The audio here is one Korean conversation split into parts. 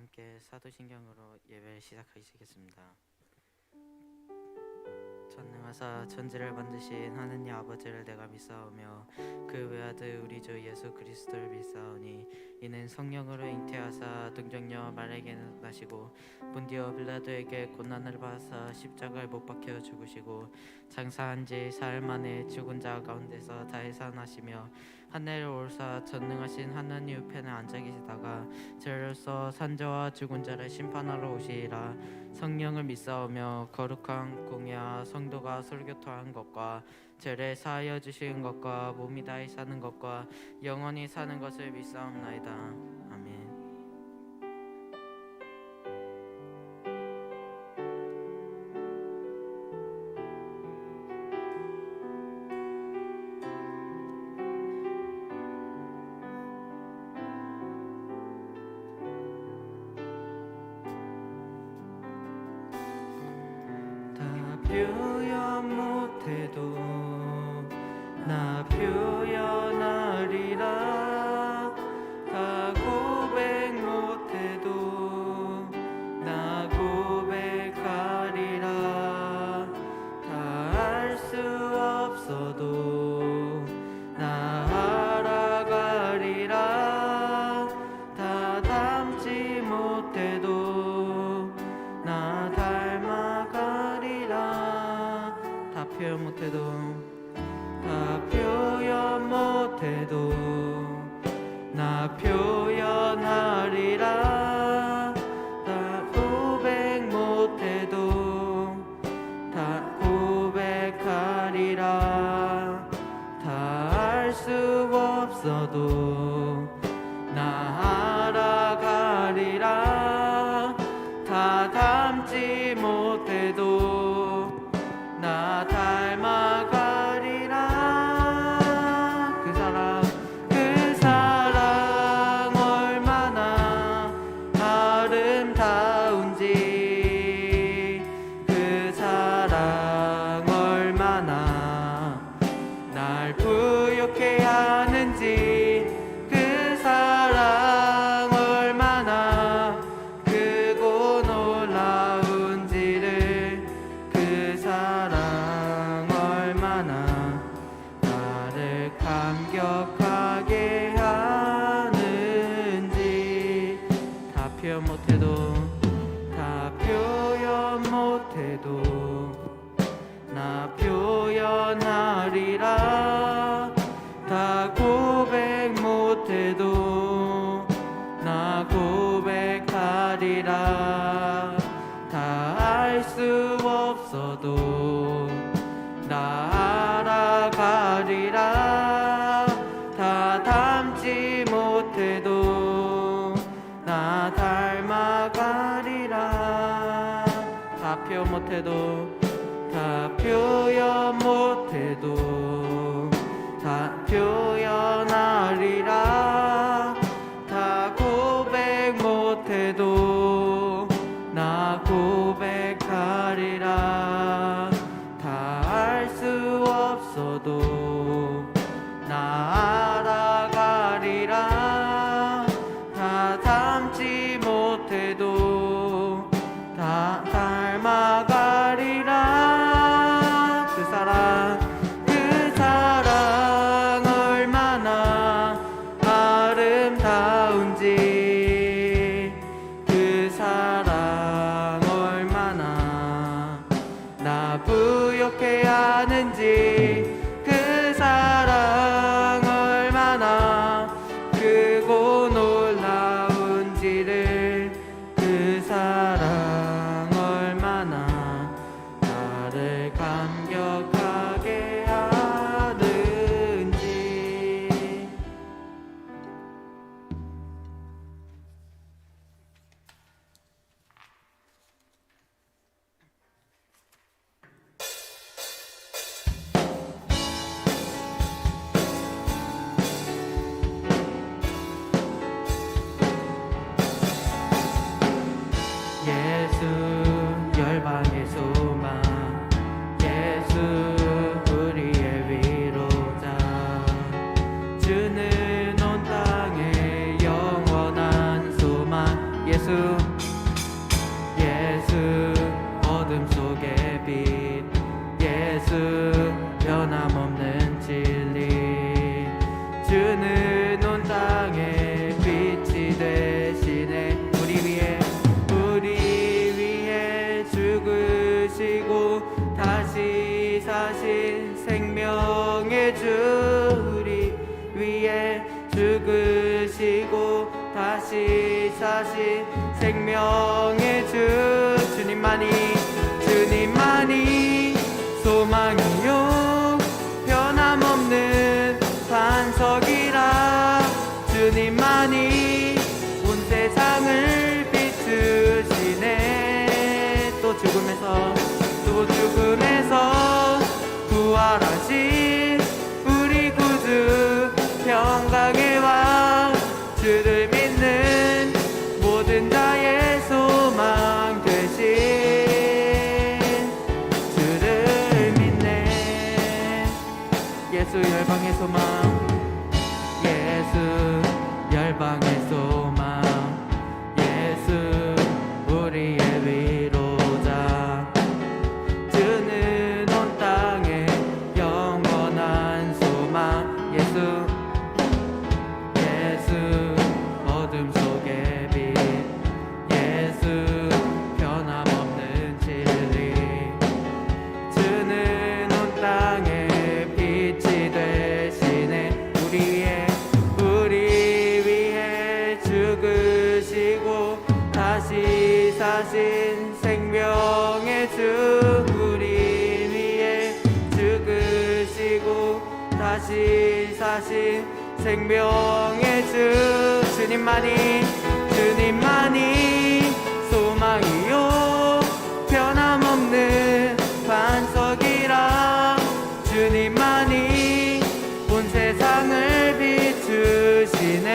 함께 사도신경으로 예배를 시작하시겠습니다. 전능하사 천지를 만드신 하느님 아버지를 내가 믿사오며 그 외아들 우리 주 예수 그리스도를 믿사오니 이는 성령으로 잉태하사 동정녀 마리아에게 나시고 본디오 빌라도에게 고난을 받아사 십자가에 못 박혀 죽으시고 장사한 지 사흘 만에 죽은 자 가운데서 다해산하시며 하늘을 오르사 전능하신 하나님 우편에 앉아 계시다가 저로서 산자와 죽은 자를 심판하러 오시리라. 성령을 믿사오며 거룩한 공예와 성도가 설교토한 것과 죄를 사하여 주시는 것과 몸이 다히 사는 것과 영원히 사는 것을 믿사옵나이다. 아멘. 표현 못해도 나 표현하리라. 다 고백 못해도 나 고백하리라. 다 할 수 없어도 나 알아가리라. 다 닮지 못해도 나 닮아가리라. 다 표현 못해도 다 표현 못해도 나 표현하리라. 다 고백 못해도 다 고백하리라. 다 할 수 없어도 나 알아가리라. 다 닮지 못해도 나 닮아가리라. 그 사랑 얼마나 아름다운지, 그 사랑 얼마나 날 부욕해 하는지, 그 사랑 얼마나 크고 놀라운지를, 그 사랑 얼마나 나를 감격하게 하는지. 다 표현 못해도 다 표현 못해도 나 표현하리라. 다 고백 못해도 나 고백하리라. 다 알 수 없어도 나 알아가리라. 다 닮지 못해도 나 닮아가리라. 다 표현 못해도 다 표현 못해도 다 표현하리라. 다 고백 못해도 나 고백하리라. 다 알 수 없어도 나 알아가리라. 다 닮지 못해도 다 닮아가리라. 그 사랑 죽으시고 다시 사신 생명의 주 주님만이 소망이요 변함없는 반석이라 주님만이 온 세상을 비추시네. 또 죽음에서 부활하신 우리 구주 평강의 왕 주를 믿는 모든 자의 소망 되신 주를 믿네. 예수 열방의 소망 예수 열방의 소망 예수 우리의 위로자 주는 온 땅에 영원한 소망 예수 어둠 속의 빛 예수 변함없는 진리 주는 온 땅에 빛이 되시네. 우리 위해 죽으시고 다시 사신 생명의 주 우리 위해 죽으시고 다시 사신 생명의 주 주님만이 소망이요 변함없는 반석이라 주님만이 온 세상을 비추시네.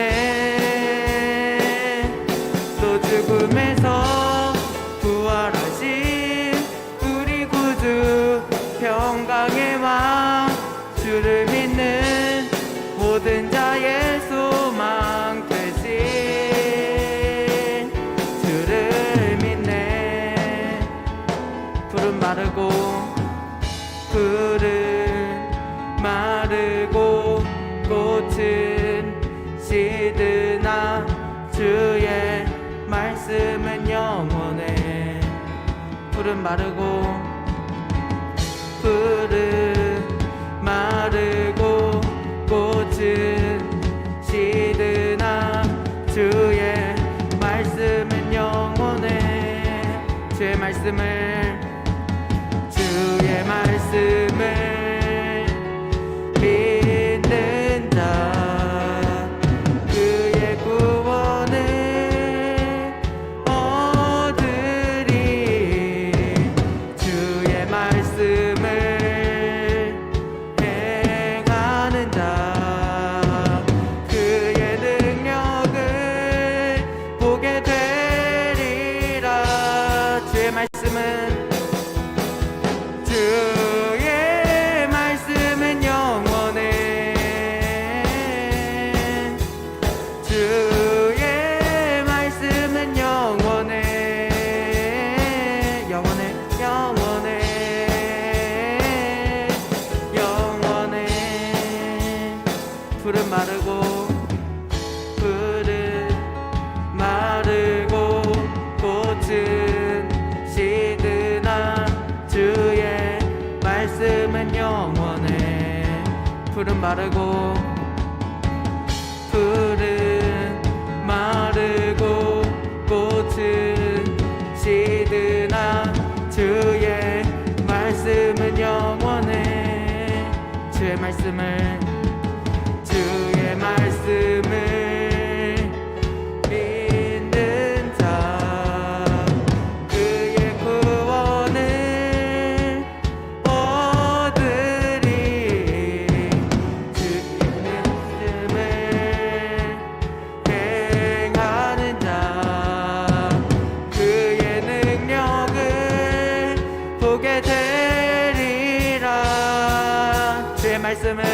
또 죽음에서 부활하신 우리 구주 평강의 왕 주를 믿는 모든 자의 소망 되신 주를 믿네. 푸른 마르고 꽃은 시드나 주의 말씀은 영원해. 푸른 마르고 꽃은 시드나 주의 말씀은 영원해. 주의 말씀을 믿는 자 그의 구원을 얻으리. 주의 말씀을 행하는 자 그의 능력을 보게 되리라. 주의 말씀은 영원해. 주의 말씀은 영원해. 푸른 마르고 꽃은 시드나 주의 말씀은 영원해. 푸른 마르고 꽃은 시드나 주의 말씀은 영원해. 주의 말씀을 믿는 자 그의 구원을 얻으리. 주의 말씀을 행하는 자 그의 능력을 보게 되리라. 주의 말씀은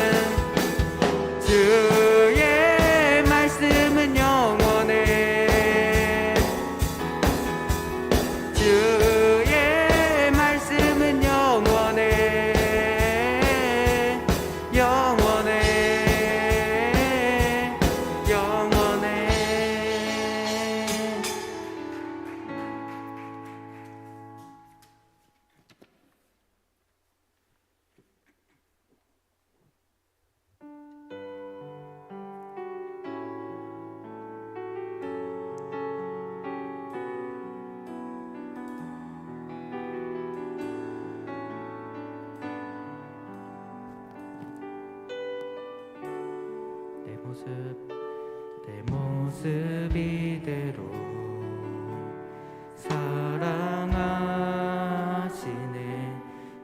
모습 이대로 사랑하시네.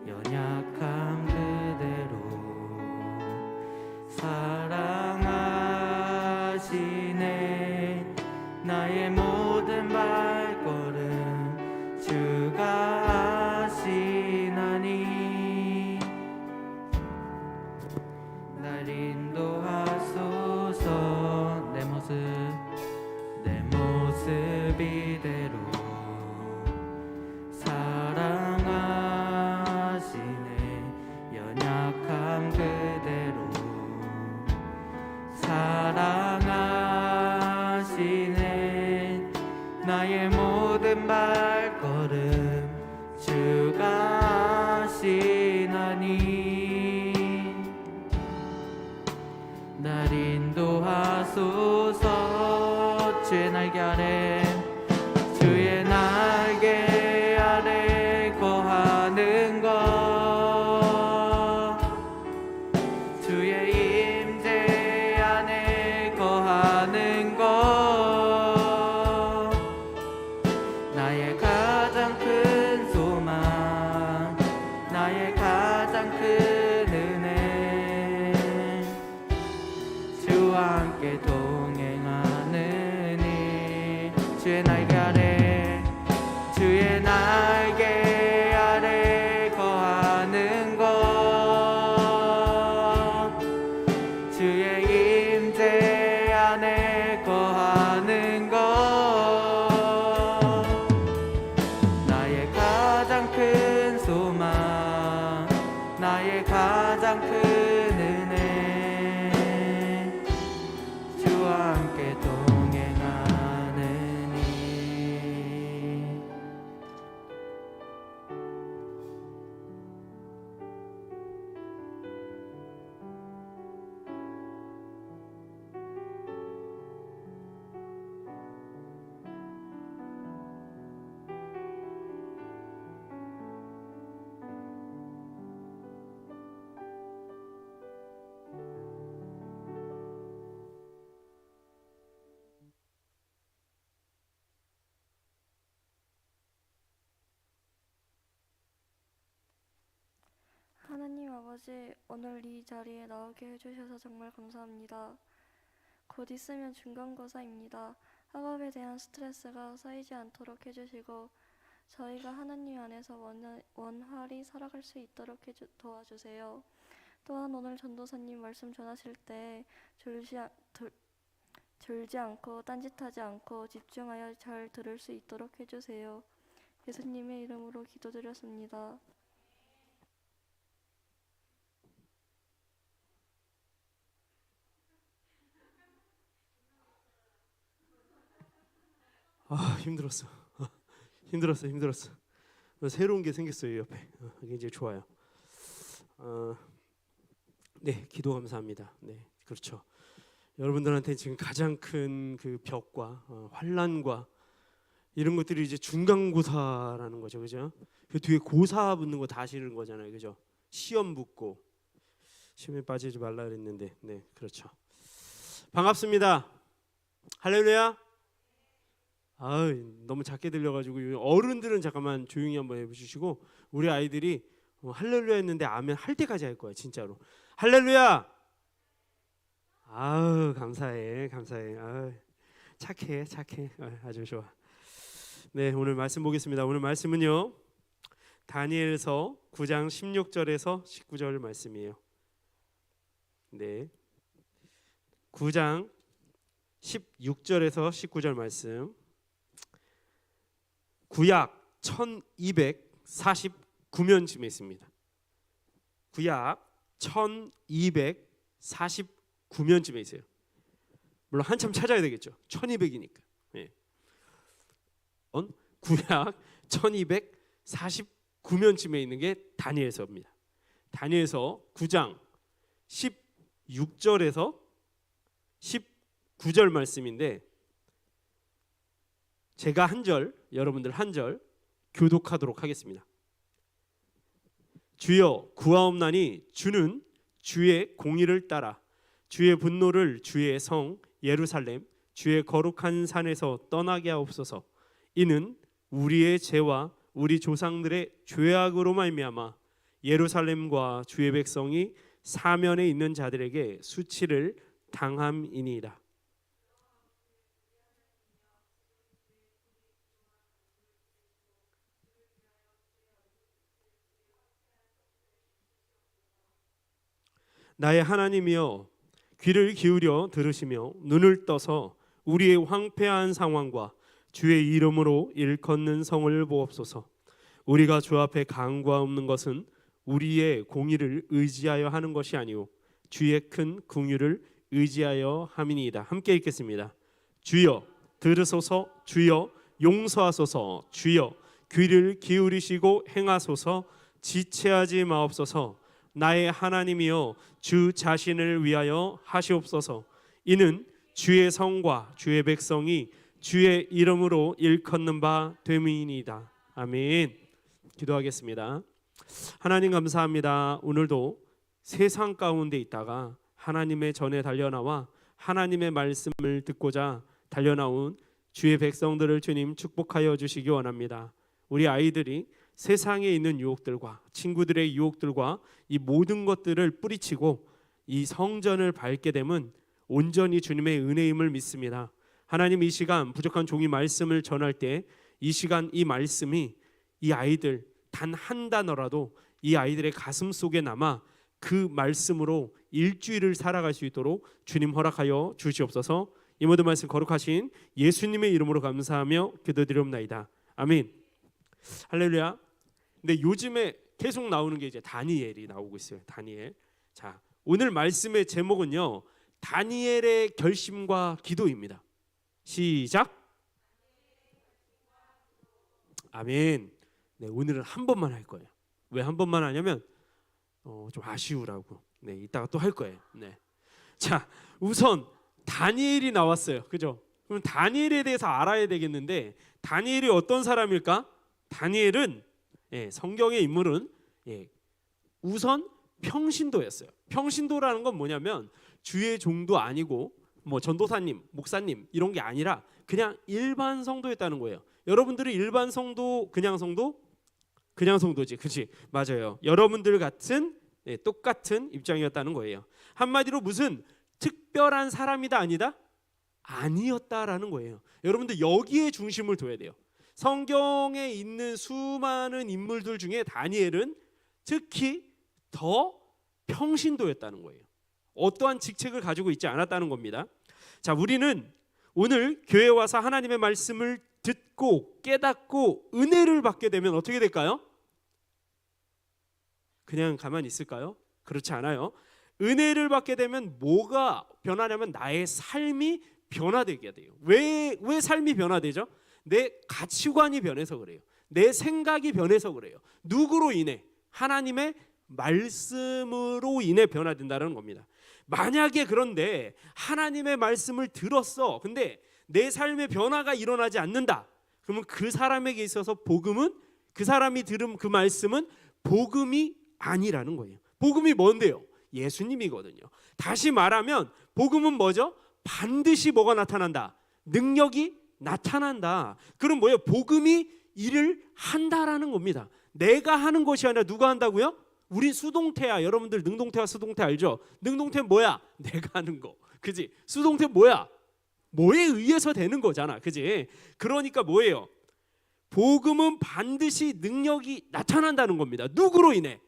연약함 그대로 사랑하시네. 나의 모든 발걸음 주가 아시나니. 날 인도하소서. 내 모습 이대로 사랑하시네. 연약함 그대로 사랑하시네. 나의 모든 발걸음 주가 아시나니. 날 인도하소서. 주의 날개 아래 주의 날개 아래 거하는 것 주의 임재 안에 거하는 것 나의 가장 큰 소망 나의 가장 큰 은혜 주와 함께 동행하느니. 주의 날개 아래 주의 날개 아래 거하는 것 주의 임재 안에 거하는 것 나의 가장 큰 소망 나의 가장 큰 은혜 주와 함께 동행하느니. 하나님 아버지, 오늘 이 자리에 나오게 해주셔서 정말 감사합니다. 곧 있으면 중간고사입니다. 학업에 대한 스트레스가 쌓이지 않도록 해주시고 저희가 하나님 안에서 원활히 살아갈 수 있도록 도와주세요. 또한 오늘 전도사님 말씀 전하실 때 졸지 않고 딴짓하지 않고 집중하여 잘 들을 수 있도록 해주세요. 예수님의 이름으로 기도드렸습니다. 힘들었어. 힘들었어. 새로운 게 생겼어요 옆에. 굉장히 좋아요. 네, 기도 감사합니다. 네, 그렇죠. 여러분들한테 지금 가장 큰 그 벽과 환난과 이런 것들이 이제 중간고사라는 거죠, 그죠? 그 뒤에 고사 붙는 거 다 싫은 거잖아요, 그죠? 시험 붙고 시험에 빠지지 말라 그랬는데, 네, 그렇죠. 반갑습니다. 할렐루야. 너무 작게 들려가지고 어른들은 잠깐만 조용히 한번 해주시고 우리 아이들이 할렐루야 했는데 아멘 할 때까지 할 거야 진짜로. 할렐루야. 감사해. 착해. 아주 좋아. 네, 오늘 말씀 보겠습니다. 오늘 말씀은요 다니엘서 9장 16절에서 19절 말씀이에요. 네, 9장 16절에서 19절 말씀. 구약 1249년쯤에 있습니다. 구약 1249년쯤에 있어요. 물론 한참 찾아야 되겠죠. 1200이니까. 예. 구약 1249년쯤에 있는 게 다니엘서입니다. 다니엘서 9장 16절에서 19절 말씀인데 제가 한 절, 여러분들 한 절 교독하도록 하겠습니다. 주여 구하옵나니 주는 주의 공의를 따라 주의 분노를 주의 성 예루살렘 주의 거룩한 산에서 떠나게 하옵소서. 이는 우리의 죄와 우리 조상들의 죄악으로 말미암아 예루살렘과 주의 백성이 사면에 있는 자들에게 수치를 당함이니이다. 나의 하나님이여, 귀를 기울여 들으시며 눈을 떠서 우리의 황폐한 상황과 주의 이름으로 일컫는 성을 보옵소서. 우리가 주 앞에 간과없는 것은 우리의 공의를 의지하여 하는 것이 아니오 주의 큰 긍휼을 의지하여 함이니이다. 함께 읽겠습니다. 주여 들으소서, 주여 용서하소서, 주여 귀를 기울이시고 행하소서, 지체하지 마옵소서. 나의 하나님이여, 주 자신을 위하여 하시옵소서. 이는 주의 성과 주의 백성이 주의 이름으로 일컫는 바 됨이니이다. 아멘. 기도하겠습니다. 하나님 감사합니다. 오늘도 세상 가운데 있다가 하나님의 전에 달려나와 하나님의 말씀을 듣고자 달려나온 주의 백성들을 주님 축복하여 주시기 원합니다. 우리 아이들이 세상에 있는 유혹들과 친구들의 유혹들과 이 모든 것들을 뿌리치고 이 성전을 밟게 되면 온전히 주님의 은혜임을 믿습니다. 하나님, 이 시간 부족한 종이 말씀을 전할 때 이 시간 이 말씀이 이 아이들 단 한 단어라도 이 아이들의 가슴 속에 남아 그 말씀으로 일주일을 살아갈 수 있도록 주님 허락하여 주시옵소서. 이 모든 말씀 거룩하신 예수님의 이름으로 감사하며 기도드리옵나이다. 아멘. 할렐루야. 근데 요즘에 계속 나오는 게 이제 다니엘이 나오고 있어요. 다니엘. 자, 오늘 말씀의 제목은요, 다니엘의 결심과 기도입니다. 시작. 아멘. 네, 오늘은 한 번만 할 거예요. 왜 한 번만 하냐면 좀 아쉬우라고. 네, 이따가 또 할 거예요. 네. 자, 우선 다니엘이 나왔어요. 그죠? 그럼 다니엘에 대해서 알아야 되겠는데, 다니엘이 어떤 사람일까? 다니엘은 성경의 인물은 우선 평신도였어요. 평신도라는 건 뭐냐면 주의 종도 아니고 뭐 전도사님, 목사님 이런 게 아니라 그냥 일반 성도였다는 거예요. 여러분들이 일반 성도, 그냥 성도? 그냥 성도지, 그렇지? 맞아요. 여러분들 같은 똑같은 입장이었다는 거예요. 한마디로 무슨 특별한 사람이다 아니다? 아니었다라는 거예요. 여러분들 여기에 중심을 둬야 돼요. 성경에 있는 수많은 인물들 중에 다니엘은 특히 더 평신도였다는 거예요. 어떠한 직책을 가지고 있지 않았다는 겁니다. 자, 우리는 오늘 교회에 와서 하나님의 말씀을 듣고 깨닫고 은혜를 받게 되면 어떻게 될까요? 그냥 가만히 있을까요? 그렇지 않아요. 은혜를 받게 되면 뭐가 변하냐면 나의 삶이 변화되게 돼요. 왜 삶이 변화되죠? 내 가치관이 변해서 그래요. 내 생각이 변해서 그래요. 누구로 인해? 하나님의 말씀으로 인해 변화된다는 겁니다. 만약에 그런데 하나님의 말씀을 들었어. 근데 내 삶의 변화가 일어나지 않는다. 그러면 그 사람에게 있어서 복음은, 그 사람이 들은 그 말씀은 복음이 아니라는 거예요. 복음이 뭔데요? 예수님이거든요. 다시 말하면 복음은 뭐죠? 반드시 뭐가 나타난다? 능력이 나타난다. 그럼 뭐예요? 복음이 일을 한다라는 겁니다. 내가 하는 것이 아니라 누가 한다고요? 우리 수동태야. 여러분들 능동태와 수동태 알죠? 능동태는 뭐야? 내가 하는 거. 그지? 수동태 뭐야? 뭐에 의해서 되는 거잖아. 그지? 그러니까 뭐예요? 복음은 반드시 능력이 나타난다는 겁니다. 누구로 인해?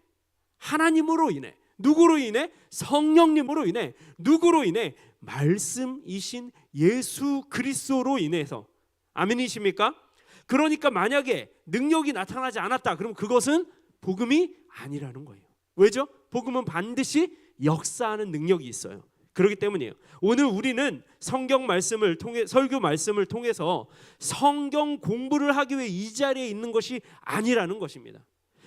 하나님으로 인해. 누구로 인해? 성령님으로 인해. 누구로 인해? 말씀이신 예수 그리스도로 인해서. 아멘이십니까? 그러니까 만약에 능력이 나타나지 않았다, 그럼 그것은 복음이 아니라는 거예요. 왜죠? 복음은 반드시 역사하는 능력이 있어요. 그렇기 때문이에요. 오늘 우리는 성경 말씀을 통해, 설교 말씀을 통해서 성경 공부를 하기 위해 이 자리에 있는 것이 아니라는 것입니다.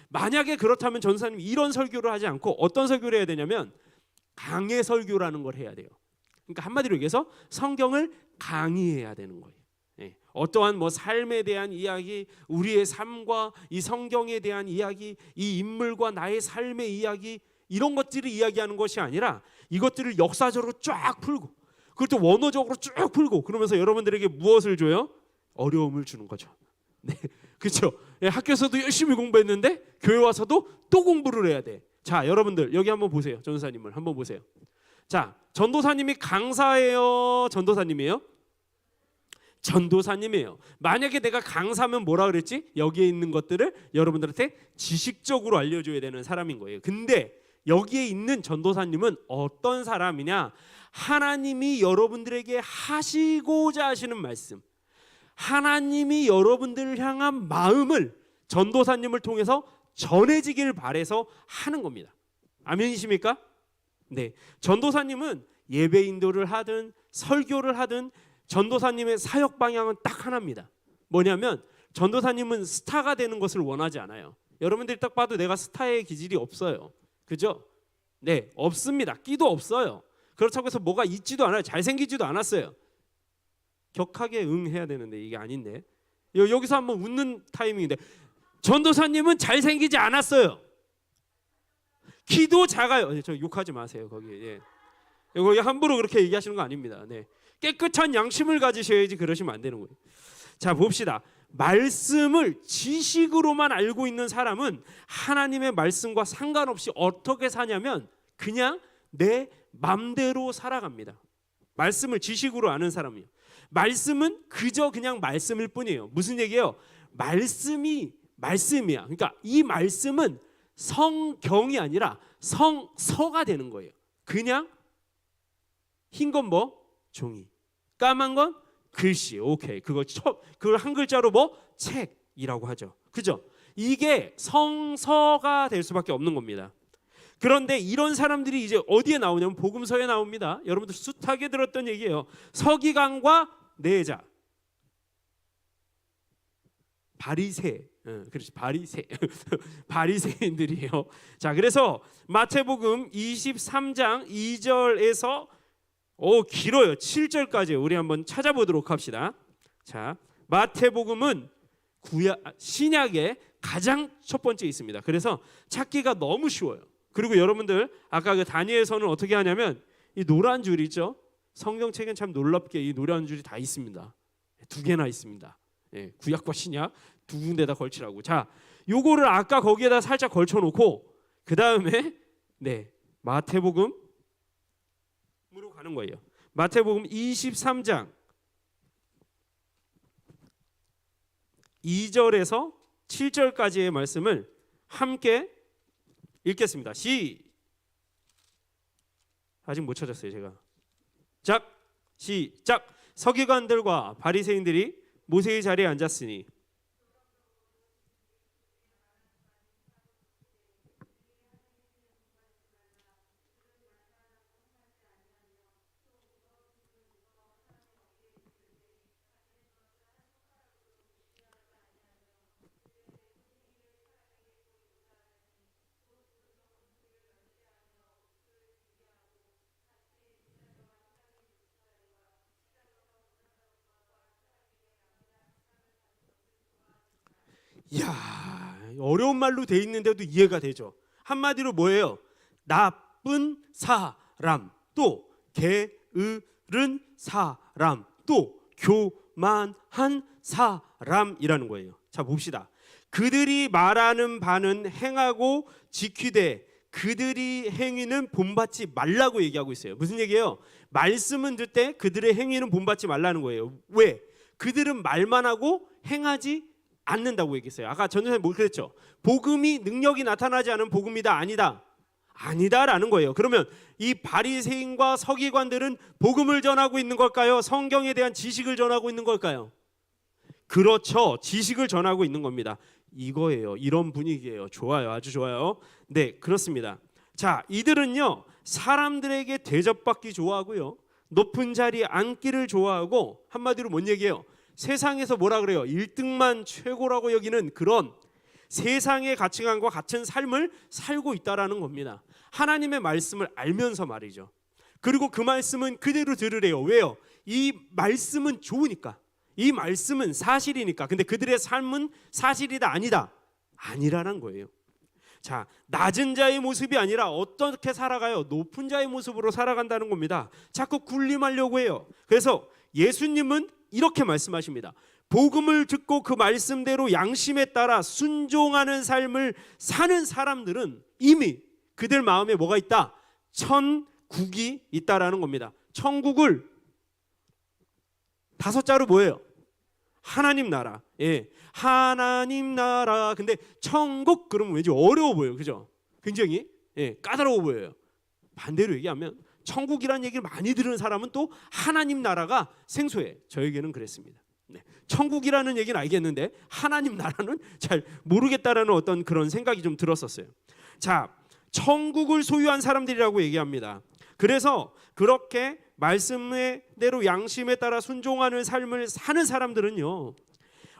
만약에 그렇다면 전사님이 이런 설교를 하지 않고 어떤 설교를 해야 되냐면 강해 설교라는 걸 해야 돼요. 그러니까 한마디로 얘기해서 성경을 강의해야 되는 거예요. 어떠한 뭐 삶에 대한 이야기, 우리의 삶과 이 성경에 대한 이야기, 이 인물과 나의 삶의 이야기, 이런 것들을 이야기하는 것이 아니라 이것들을 역사적으로 쫙 풀고 그것도 원어적으로 쭉 풀고 그러면서 여러분들에게 무엇을 줘요? 어려움을 주는 거죠. 네, 그렇죠. 학교에서도 열심히 공부했는데 교회 와서도 또 공부를 해야 돼. 자, 여러분들 여기 한번 보세요. 전도사님을 한번 보세요. 자, 전도사님이 강사예요? 전도사님이에요? 전도사님이에요. 만약에 내가 강사면 뭐라 그랬지? 여기에 있는 것들을 여러분들한테 지식적으로 알려줘야 되는 사람인 거예요. 근데 여기에 있는 전도사님은 어떤 사람이냐? 하나님이 여러분들에게 하시고자 하시는 말씀, 하나님이 여러분들을 향한 마음을 전도사님을 통해서 전해지길 바래서 하는 겁니다. 아멘이십니까? 네, 전도사님은 예배 인도를 하든 설교를 하든 전도사님의 사역 방향은 딱 하나입니다. 뭐냐면 전도사님은 스타가 되는 것을 원하지 않아요. 여러분들이 딱 봐도 내가 스타의 기질이 없어요. 그죠? 네, 없습니다. 끼도 없어요. 그렇다고 해서 뭐가 있지도 않아요. 잘생기지도 않았어요. 격하게 응해야 되는데 이게 아닌데 여기서 한번 웃는 타이밍인데 전도사님은 잘생기지 않았어요. 키도 작아요. 저 욕하지 마세요. 거기 거기 함부로 그렇게 얘기하시는 거 아닙니다. 네, 깨끗한 양심을 가지셔야지 그러시면 안 되는 거예요. 자, 봅시다. 말씀을 지식으로만 알고 있는 사람은 하나님의 말씀과 상관없이 어떻게 사냐면 그냥 내 맘대로 살아갑니다. 말씀을 지식으로 아는 사람이요. 말씀은 그저 그냥 말씀일 뿐이에요. 무슨 얘기예요? 말씀이 말씀이야. 그러니까 이 말씀은 성경이 아니라 성서가 되는 거예요. 그냥 흰 건 뭐? 종이. 까만 건 글씨. 오케이. 그걸 한 글자로 뭐? 책이라고 하죠. 그죠? 이게 성서가 될 수밖에 없는 겁니다. 그런데 이런 사람들이 이제 어디에 나오냐면 복음서에 나옵니다. 여러분들 숱하게 들었던 얘기예요. 서기관과 내자, 바리새, 그렇지, 바리새, 바리새인들이에요. 자, 그래서 마태복음 23장 2절에서 길어요. 7절까지 우리 한번 찾아보도록 합시다. 자, 마태복음은 신약의 가장 첫 번째 있습니다. 그래서 찾기가 너무 쉬워요. 그리고 여러분들 아까 그 다니엘서는 어떻게 하냐면 이 노란 줄 있죠? 성경책엔 참 놀랍게 이 노란 줄이 다 있습니다. 2개나 있습니다. 예, 구약과 신약 두 군데다 걸치라고. 자, 요거를 아까 거기에다 살짝 걸쳐놓고 그 다음에 마태복음으로 가는 거예요. 마태복음 23장 2절에서 7절까지의 말씀을 함께 읽겠습니다. 아직 못 찾았어요 제가. 시작. 서기관들과 바리새인들이 모세의 자리에 앉았으니 이야, 어려운 말로 돼 있는데도 이해가 되죠. 한마디로 뭐예요? 나쁜 사람, 또 게으른 사람, 또 교만한 사람이라는 거예요. 자, 봅시다. 그들이 말하는 바는 행하고 지키되 그들이 행위는 본받지 말라고 얘기하고 있어요. 무슨 얘기예요? 말씀은 듣되 그들의 행위는 본받지 말라는 거예요. 왜? 그들은 말만 하고 행하지 않는다고 얘기했어요. 아까 전도사님 뭐 그랬죠? 복음이 능력이 나타나지 않은 복음이다, 아니다? 아니다라는 거예요. 그러면 이 바리새인과 서기관들은 복음을 전하고 있는 걸까요? 성경에 대한 지식을 전하고 있는 걸까요? 그렇죠. 지식을 전하고 있는 겁니다. 이거예요. 이런 분위기예요. 좋아요. 아주 좋아요. 네, 그렇습니다. 자, 이들은요 사람들에게 대접받기 좋아하고요, 높은 자리에 앉기를 좋아하고, 한마디로 뭔 얘기예요? 세상에서 뭐라 그래요? 1등만 최고라고 여기는 그런 세상의 가치관과 같은 삶을 살고 있다라는 겁니다. 하나님의 말씀을 알면서 말이죠. 그리고 그 말씀은 그대로 들으래요. 왜요? 이 말씀은 좋으니까. 이 말씀은 사실이니까. 근데 그들의 삶은 사실이다, 아니다? 아니라는 거예요. 자, 낮은 자의 모습이 아니라 어떻게 살아가요? 높은 자의 모습으로 살아간다는 겁니다. 자꾸 군림하려고 해요. 그래서 예수님은 이렇게 말씀하십니다. 복음을 듣고 그 말씀대로 양심에 따라 순종하는 삶을 사는 사람들은 이미 그들 마음에 뭐가 있다? 천국이 있다라는 겁니다. 천국을 5자로 뭐예요? 하나님 나라. 예, 하나님 나라. 근데 천국 그러면 왠지 어려워 보여요. 그죠? 굉장히 까다로워 보여요. 반대로 얘기하면 천국이라는 얘기를 많이 들은 사람은 또 하나님 나라가 생소해. 저에게는 그랬습니다. 네. 천국이라는 얘기는 알겠는데 하나님 나라는 잘 모르겠다라는 어떤 그런 생각이 좀 들었었어요. 자, 천국을 소유한 사람들이라고 얘기합니다. 그래서 그렇게 말씀대로 양심에 따라 순종하는 삶을 사는 사람들은요,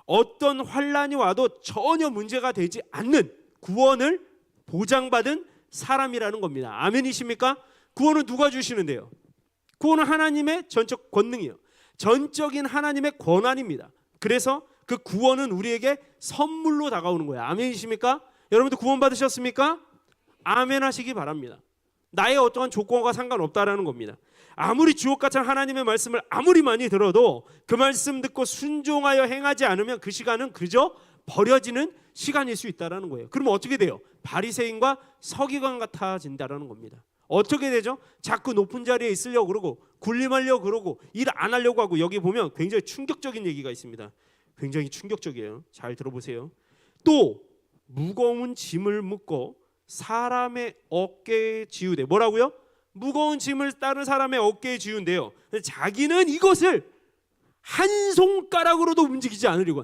어떤 환란이 와도 전혀 문제가 되지 않는 구원을 보장받은 사람이라는 겁니다. 아멘이십니까? 구원은 누가 주시는데요? 구원은 하나님의 전적 권능이에요. 전적인 하나님의 권한입니다. 그래서 그 구원은 우리에게 선물로 다가오는 거예요. 아멘이십니까? 여러분들 구원 받으셨습니까? 아멘 하시기 바랍니다. 나의 어떠한 조건과 상관없다라는 겁니다. 아무리 주옥 같은 하나님의 말씀을 아무리 많이 들어도 그 말씀 듣고 순종하여 행하지 않으면 그 시간은 그저 버려지는 시간일 수 있다라는 거예요. 그러면 어떻게 돼요? 바리새인과 서기관 같아진다라는 겁니다. 어떻게 되죠? 자꾸 높은 자리에 있으려고 그러고 군림하려고 그러고 일 안 하려고 하고. 여기 보면 굉장히 충격적인 얘기가 있습니다. 굉장히 충격적이에요. 잘 들어보세요. 또 무거운 짐을 묻고 사람의 어깨에 지우되. 뭐라고요? 무거운 짐을 다른 사람의 어깨에 지운대요. 자기는 이것을 한 손가락으로도 움직이지 않으려고.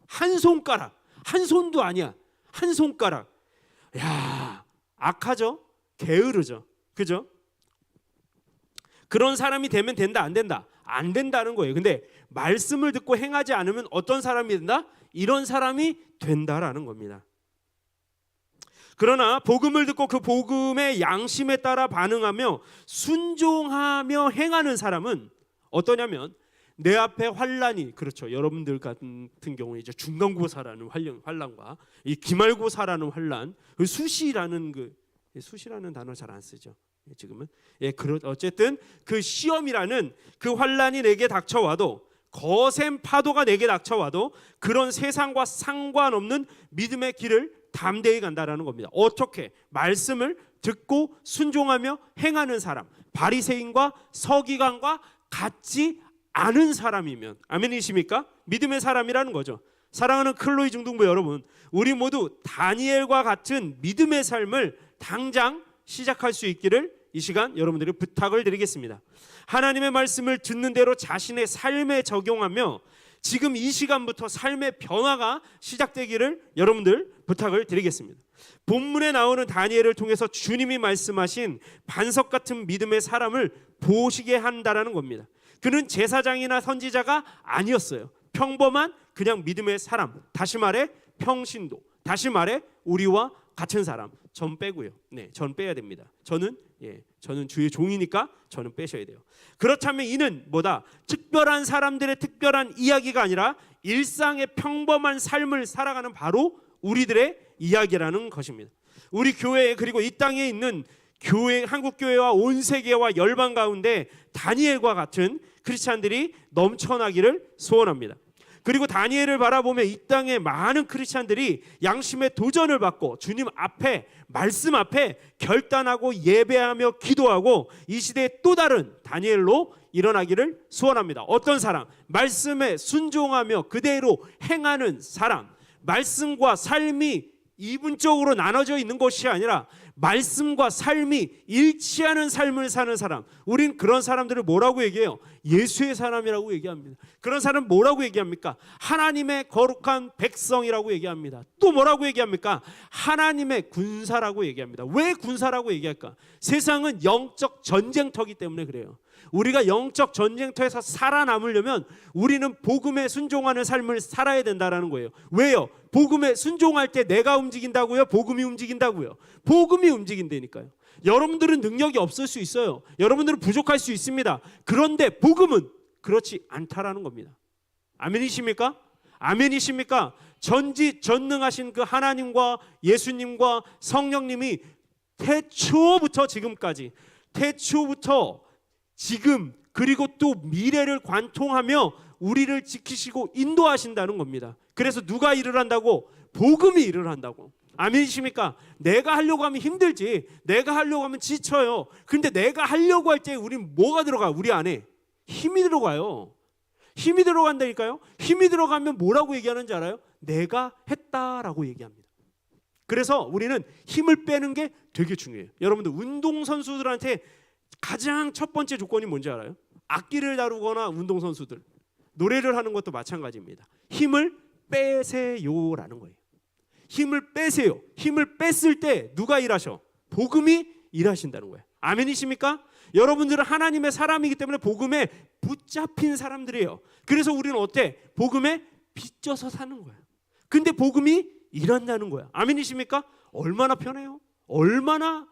한 손가락, 한 손도 아니야. 한 손가락. 야, 악하죠? 게으르죠. 그죠? 그런 사람이 되면 된다, 안 된다? 안 된다는 거예요. 근데 말씀을 듣고 행하지 않으면 어떤 사람이 된다? 이런 사람이 된다라는 겁니다. 그러나 복음을 듣고 그 복음의 양심에 따라 반응하며 순종하며 행하는 사람은 어떠냐면, 내 앞에 환란이, 그렇죠, 여러분들 같은 경우에 이제 중간고사라는 환란과 이 기말고사라는 환란, 수시라는 수시라는 단어 잘 안 쓰죠 지금은. 어쨌든 그 시험이라는 그 환란이 내게 닥쳐와도, 거센 파도가 내게 닥쳐와도 그런 세상과 상관없는 믿음의 길을 담대히 간다라는 겁니다. 어떻게? 말씀을 듣고 순종하며 행하는 사람, 바리새인과 서기관과 같지 않은 사람이면. 아멘이십니까? 믿음의 사람이라는 거죠. 사랑하는 클로이 중등부 여러분, 우리 모두 다니엘과 같은 믿음의 삶을 당장 시작할 수 있기를 이 시간 여러분들이 부탁을 드리겠습니다. 하나님의 말씀을 듣는 대로 자신의 삶에 적용하며 지금 이 시간부터 삶의 변화가 시작되기를 여러분들 부탁을 드리겠습니다. 본문에 나오는 다니엘을 통해서 주님이 말씀하신 반석 같은 믿음의 사람을 보시게 한다라는 겁니다. 그는 제사장이나 선지자가 아니었어요. 평범한 그냥 믿음의 사람, 다시 말해 평신도, 다시 말해 우리와 같은 사람. 전 빼고요. 네, 전 빼야 됩니다. 저는 주의 종이니까 저는 빼셔야 돼요. 그렇다면 이는 뭐다? 특별한 사람들의 특별한 이야기가 아니라 일상의 평범한 삶을 살아가는 바로 우리들의 이야기라는 것입니다. 우리 교회, 그리고 이 땅에 있는 교회, 한국 교회와 온 세계와 열방 가운데 다니엘과 같은 크리스찬들이 넘쳐나기를 소원합니다. 그리고 다니엘을 바라보며 이 땅의 많은 크리스찬들이 양심의 도전을 받고 주님 앞에, 말씀 앞에 결단하고 예배하며 기도하고 이 시대의 또 다른 다니엘로 일어나기를 소원합니다. 어떤 사람? 말씀에 순종하며 그대로 행하는 사람. 말씀과 삶이 이분적으로 나눠져 있는 것이 아니라 말씀과 삶이 일치하는 삶을 사는 사람. 우린 그런 사람들을 뭐라고 얘기해요? 예수의 사람이라고 얘기합니다. 그런 사람 뭐라고 얘기합니까? 하나님의 거룩한 백성이라고 얘기합니다. 또 뭐라고 얘기합니까? 하나님의 군사라고 얘기합니다. 왜 군사라고 얘기할까? 세상은 영적 전쟁터이기 때문에 그래요. 우리가 영적 전쟁터에서 살아남으려면 우리는 복음에 순종하는 삶을 살아야 된다는 거예요. 왜요? 복음에 순종할 때 내가 움직인다고요? 복음이 움직인다고요? 복음이 움직인다니까요. 여러분들은 능력이 없을 수 있어요. 여러분들은 부족할 수 있습니다. 그런데 복음은 그렇지 않다라는 겁니다. 아멘이십니까? 아멘이십니까? 전지전능하신 그 하나님과 예수님과 성령님이 태초부터 지금까지, 태초부터 지금 그리고 또 미래를 관통하며 우리를 지키시고 인도하신다는 겁니다. 그래서 누가 일을 한다고? 복음이 일을 한다고. 아멘이십니까? 내가 하려고 하면 힘들지, 내가 하려고 하면 지쳐요. 근데 내가 하려고 할 때 우린 뭐가 들어가요? 우리 안에 힘이 들어가요. 힘이 들어간다니까요. 힘이 들어가면 뭐라고 얘기하는지 알아요? 내가 했다라고 얘기합니다. 그래서 우리는 힘을 빼는 게 되게 중요해요. 여러분들 운동선수들한테 가장 첫 번째 조건이 뭔지 알아요? 악기를 다루거나 운동선수들, 노래를 하는 것도 마찬가지입니다. 힘을 빼세요라는 거예요. 힘을 빼세요. 힘을 뺐을 때 누가 일하셔? 복음이 일하신다는 거예요. 아멘이십니까? 여러분들은 하나님의 사람이기 때문에 복음에 붙잡힌 사람들이에요. 그래서 우리는 어때? 복음에 빚져서 사는 거예요. 근데 복음이 일한다는 거야. 아멘이십니까? 얼마나 편해요? 얼마나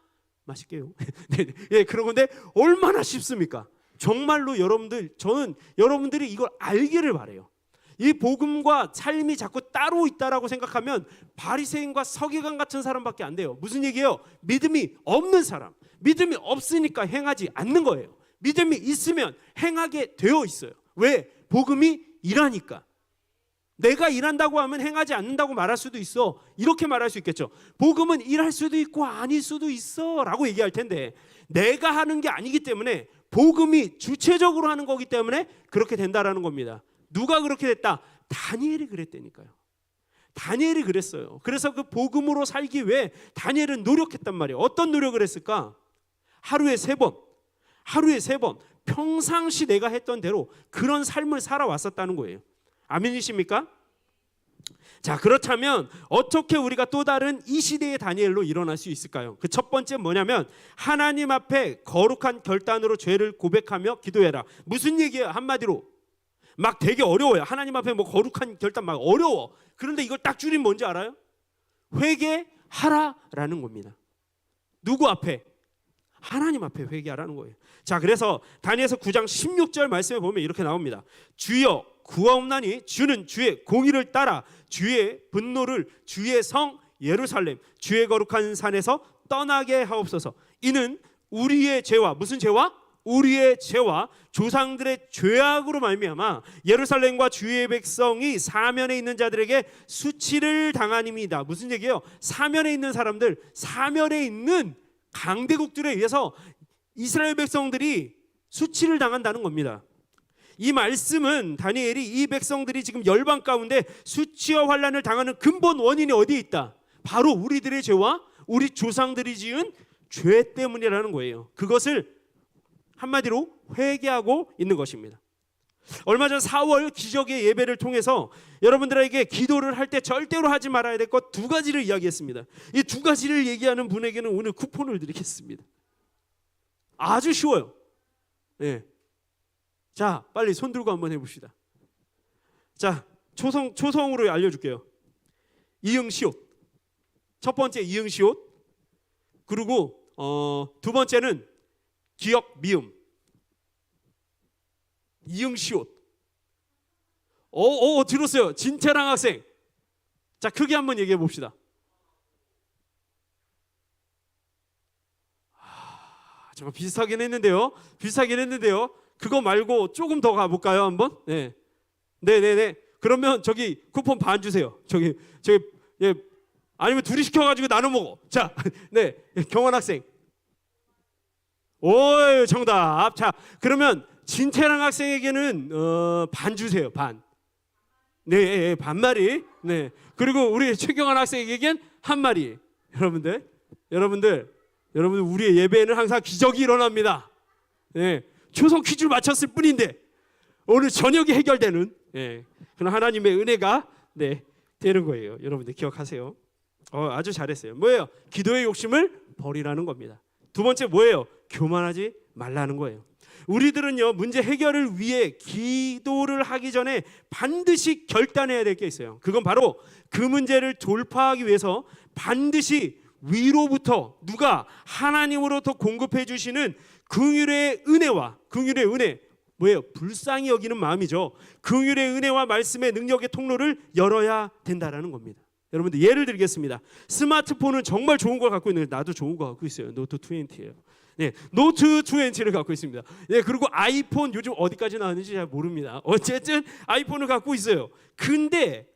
맛있게요? 네, 예, 그런 건데 얼마나 쉽습니까? 정말로 여러분들, 저는 여러분들이 이걸 알기를 바래요. 이 복음과 삶이 자꾸 따로 있다라고 생각하면 바리새인과 서기관 같은 사람밖에 안 돼요. 무슨 얘기예요? 믿음이 없는 사람. 믿음이 없으니까 행하지 않는 거예요. 믿음이 있으면 행하게 되어 있어요. 왜? 복음이 일하니까. 내가 일한다고 하면 행하지 않는다고 말할 수도 있어. 이렇게 말할 수 있겠죠. 복음은 일할 수도 있고 아닐 수도 있어 라고 얘기할 텐데, 내가 하는 게 아니기 때문에, 복음이 주체적으로 하는 거기 때문에 그렇게 된다라는 겁니다. 누가 그렇게 됐다? 다니엘이 그랬다니까요. 다니엘이 그랬어요. 그래서 그 복음으로 살기 위해 다니엘은 노력했단 말이에요. 어떤 노력을 했을까? 하루에 3번, 하루에 3번 평상시 내가 했던 대로 그런 삶을 살아왔었다는 거예요. 아멘이십니까? 자, 그렇다면 어떻게 우리가 또 다른 이 시대의 다니엘로 일어날 수 있을까요? 그 첫 번째 뭐냐면, 하나님 앞에 거룩한 결단으로 죄를 고백하며 기도해라. 무슨 얘기예요? 한마디로 막 되게 어려워요. 하나님 앞에 뭐 거룩한 결단 막 어려워. 그런데 이걸 딱 줄이면 뭔지 알아요? 회개하라라는 겁니다. 누구 앞에? 하나님 앞에 회개하라는 거예요. 자, 그래서 다니엘서 9장 16절 말씀에 보면 이렇게 나옵니다. 주여 구하옵나니 주는 주의 공의를 따라 주의 분노를 주의 성 예루살렘 주의 거룩한 산에서 떠나게 하옵소서. 이는 우리의 죄와, 무슨 죄와? 우리의 죄와 조상들의 죄악으로 말미암아 예루살렘과 주의 백성이 사면에 있는 자들에게 수치를 당함이다. 무슨 얘기예요? 사면에 있는 사람들, 사면에 있는 강대국들에 의해서 이스라엘 백성들이 수치를 당한다는 겁니다. 이 말씀은 다니엘이 이 백성들이 지금 열방 가운데 수치와 환난을 당하는 근본 원인이 어디에 있다? 바로 우리들의 죄와 우리 조상들이 지은 죄 때문이라는 거예요. 그것을 한마디로 회개하고 있는 것입니다. 얼마 전 4월 기적의 예배를 통해서 여러분들에게 기도를 할 때 절대로 하지 말아야 될 것 2가지를 이야기했습니다. 이 2가지를 얘기하는 분에게는 오늘 쿠폰을 드리겠습니다. 아주 쉬워요. 네. 자, 빨리 손 들고 한번 해봅시다. 자, 초성으로 알려줄게요. 이응시옷. 첫 번째 이응시옷. 그리고 두 번째는 기역 미음. 이응시옷. 들었어요. 진태랑 학생. 자, 크게 한번 얘기해 봅시다. 정말 비슷하긴 했는데요. 그거 말고 조금 더 가볼까요, 한번? 네. 그러면 저기 쿠폰 반 주세요. 저기 예. 아니면 둘이 시켜가지고 나눠 먹어. 자, 네, 경원 학생. 오, 정답. 자, 그러면 진태랑 학생에게는 반 주세요. 반. 네, 반마리. 네. 그리고 우리 최경환 학생에게는 한 마리. 여러분들, 우리의 예배에는 항상 기적이 일어납니다. 네. 초성 퀴즈를 맞췄을 뿐인데 오늘 저녁에 해결되는 그런 하나님의 은혜가 되는 거예요. 여러분들 기억하세요. 아주 잘했어요. 뭐예요? 기도의 욕심을 버리라는 겁니다. 두 번째 뭐예요? 교만하지 말라는 거예요. 우리들은요, 문제 해결을 위해 기도를 하기 전에 반드시 결단해야 될 게 있어요. 그건 바로 그 문제를 돌파하기 위해서 반드시 위로부터 누가 하나님으로부터 공급해 주시는 긍휼의 은혜, 뭐예요? 불쌍히 여기는 마음이죠. 긍휼의 은혜와 말씀의 능력의 통로를 열어야 된다라는 겁니다. 여러분들 예를 들겠습니다. 스마트폰은 정말 좋은 걸 갖고 있는데 나도 좋은 거 갖고 있어요. 노트 20예요. 네, 노트 20를 갖고 있습니다. 네, 그리고 아이폰 요즘 어디까지 나왔는지 잘 모릅니다. 어쨌든 아이폰을 갖고 있어요. 근데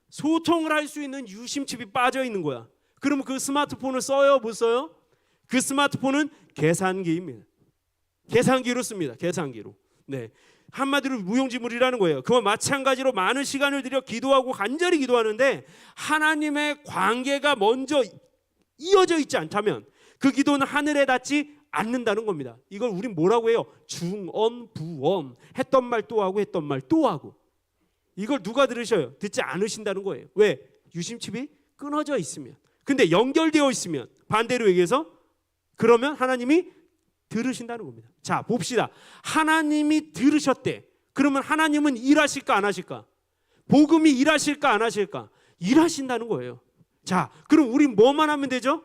소통을 할 수 있는 유심칩이 빠져 있는 거야. 그러면 그 스마트폰을 써요, 못 써요? 그 스마트폰은 계산기입니다. 계산기로 씁니다. 계산기로. 네, 한마디로 무용지물이라는 거예요. 그와 마찬가지로 많은 시간을 들여 기도하고 간절히 기도하는데 하나님의 관계가 먼저 이어져 있지 않다면 그 기도는 하늘에 닿지 않는다는 겁니다. 이걸 우린 뭐라고 해요? 중언 부언. 했던 말 또 하고 했던 말 또 하고. 이걸 누가 들으셔요? 듣지 않으신다는 거예요. 왜? 유심칩이 끊어져 있으면. 근데 연결되어 있으면 반대로 얘기해서 그러면 하나님이 들으신다는 겁니다. 자, 봅시다. 하나님이 들으셨대. 그러면 하나님은 일하실까 안 하실까? 복음이 일하실까 안 하실까? 일하신다는 거예요. 자, 그럼 우리 뭐만 하면 되죠?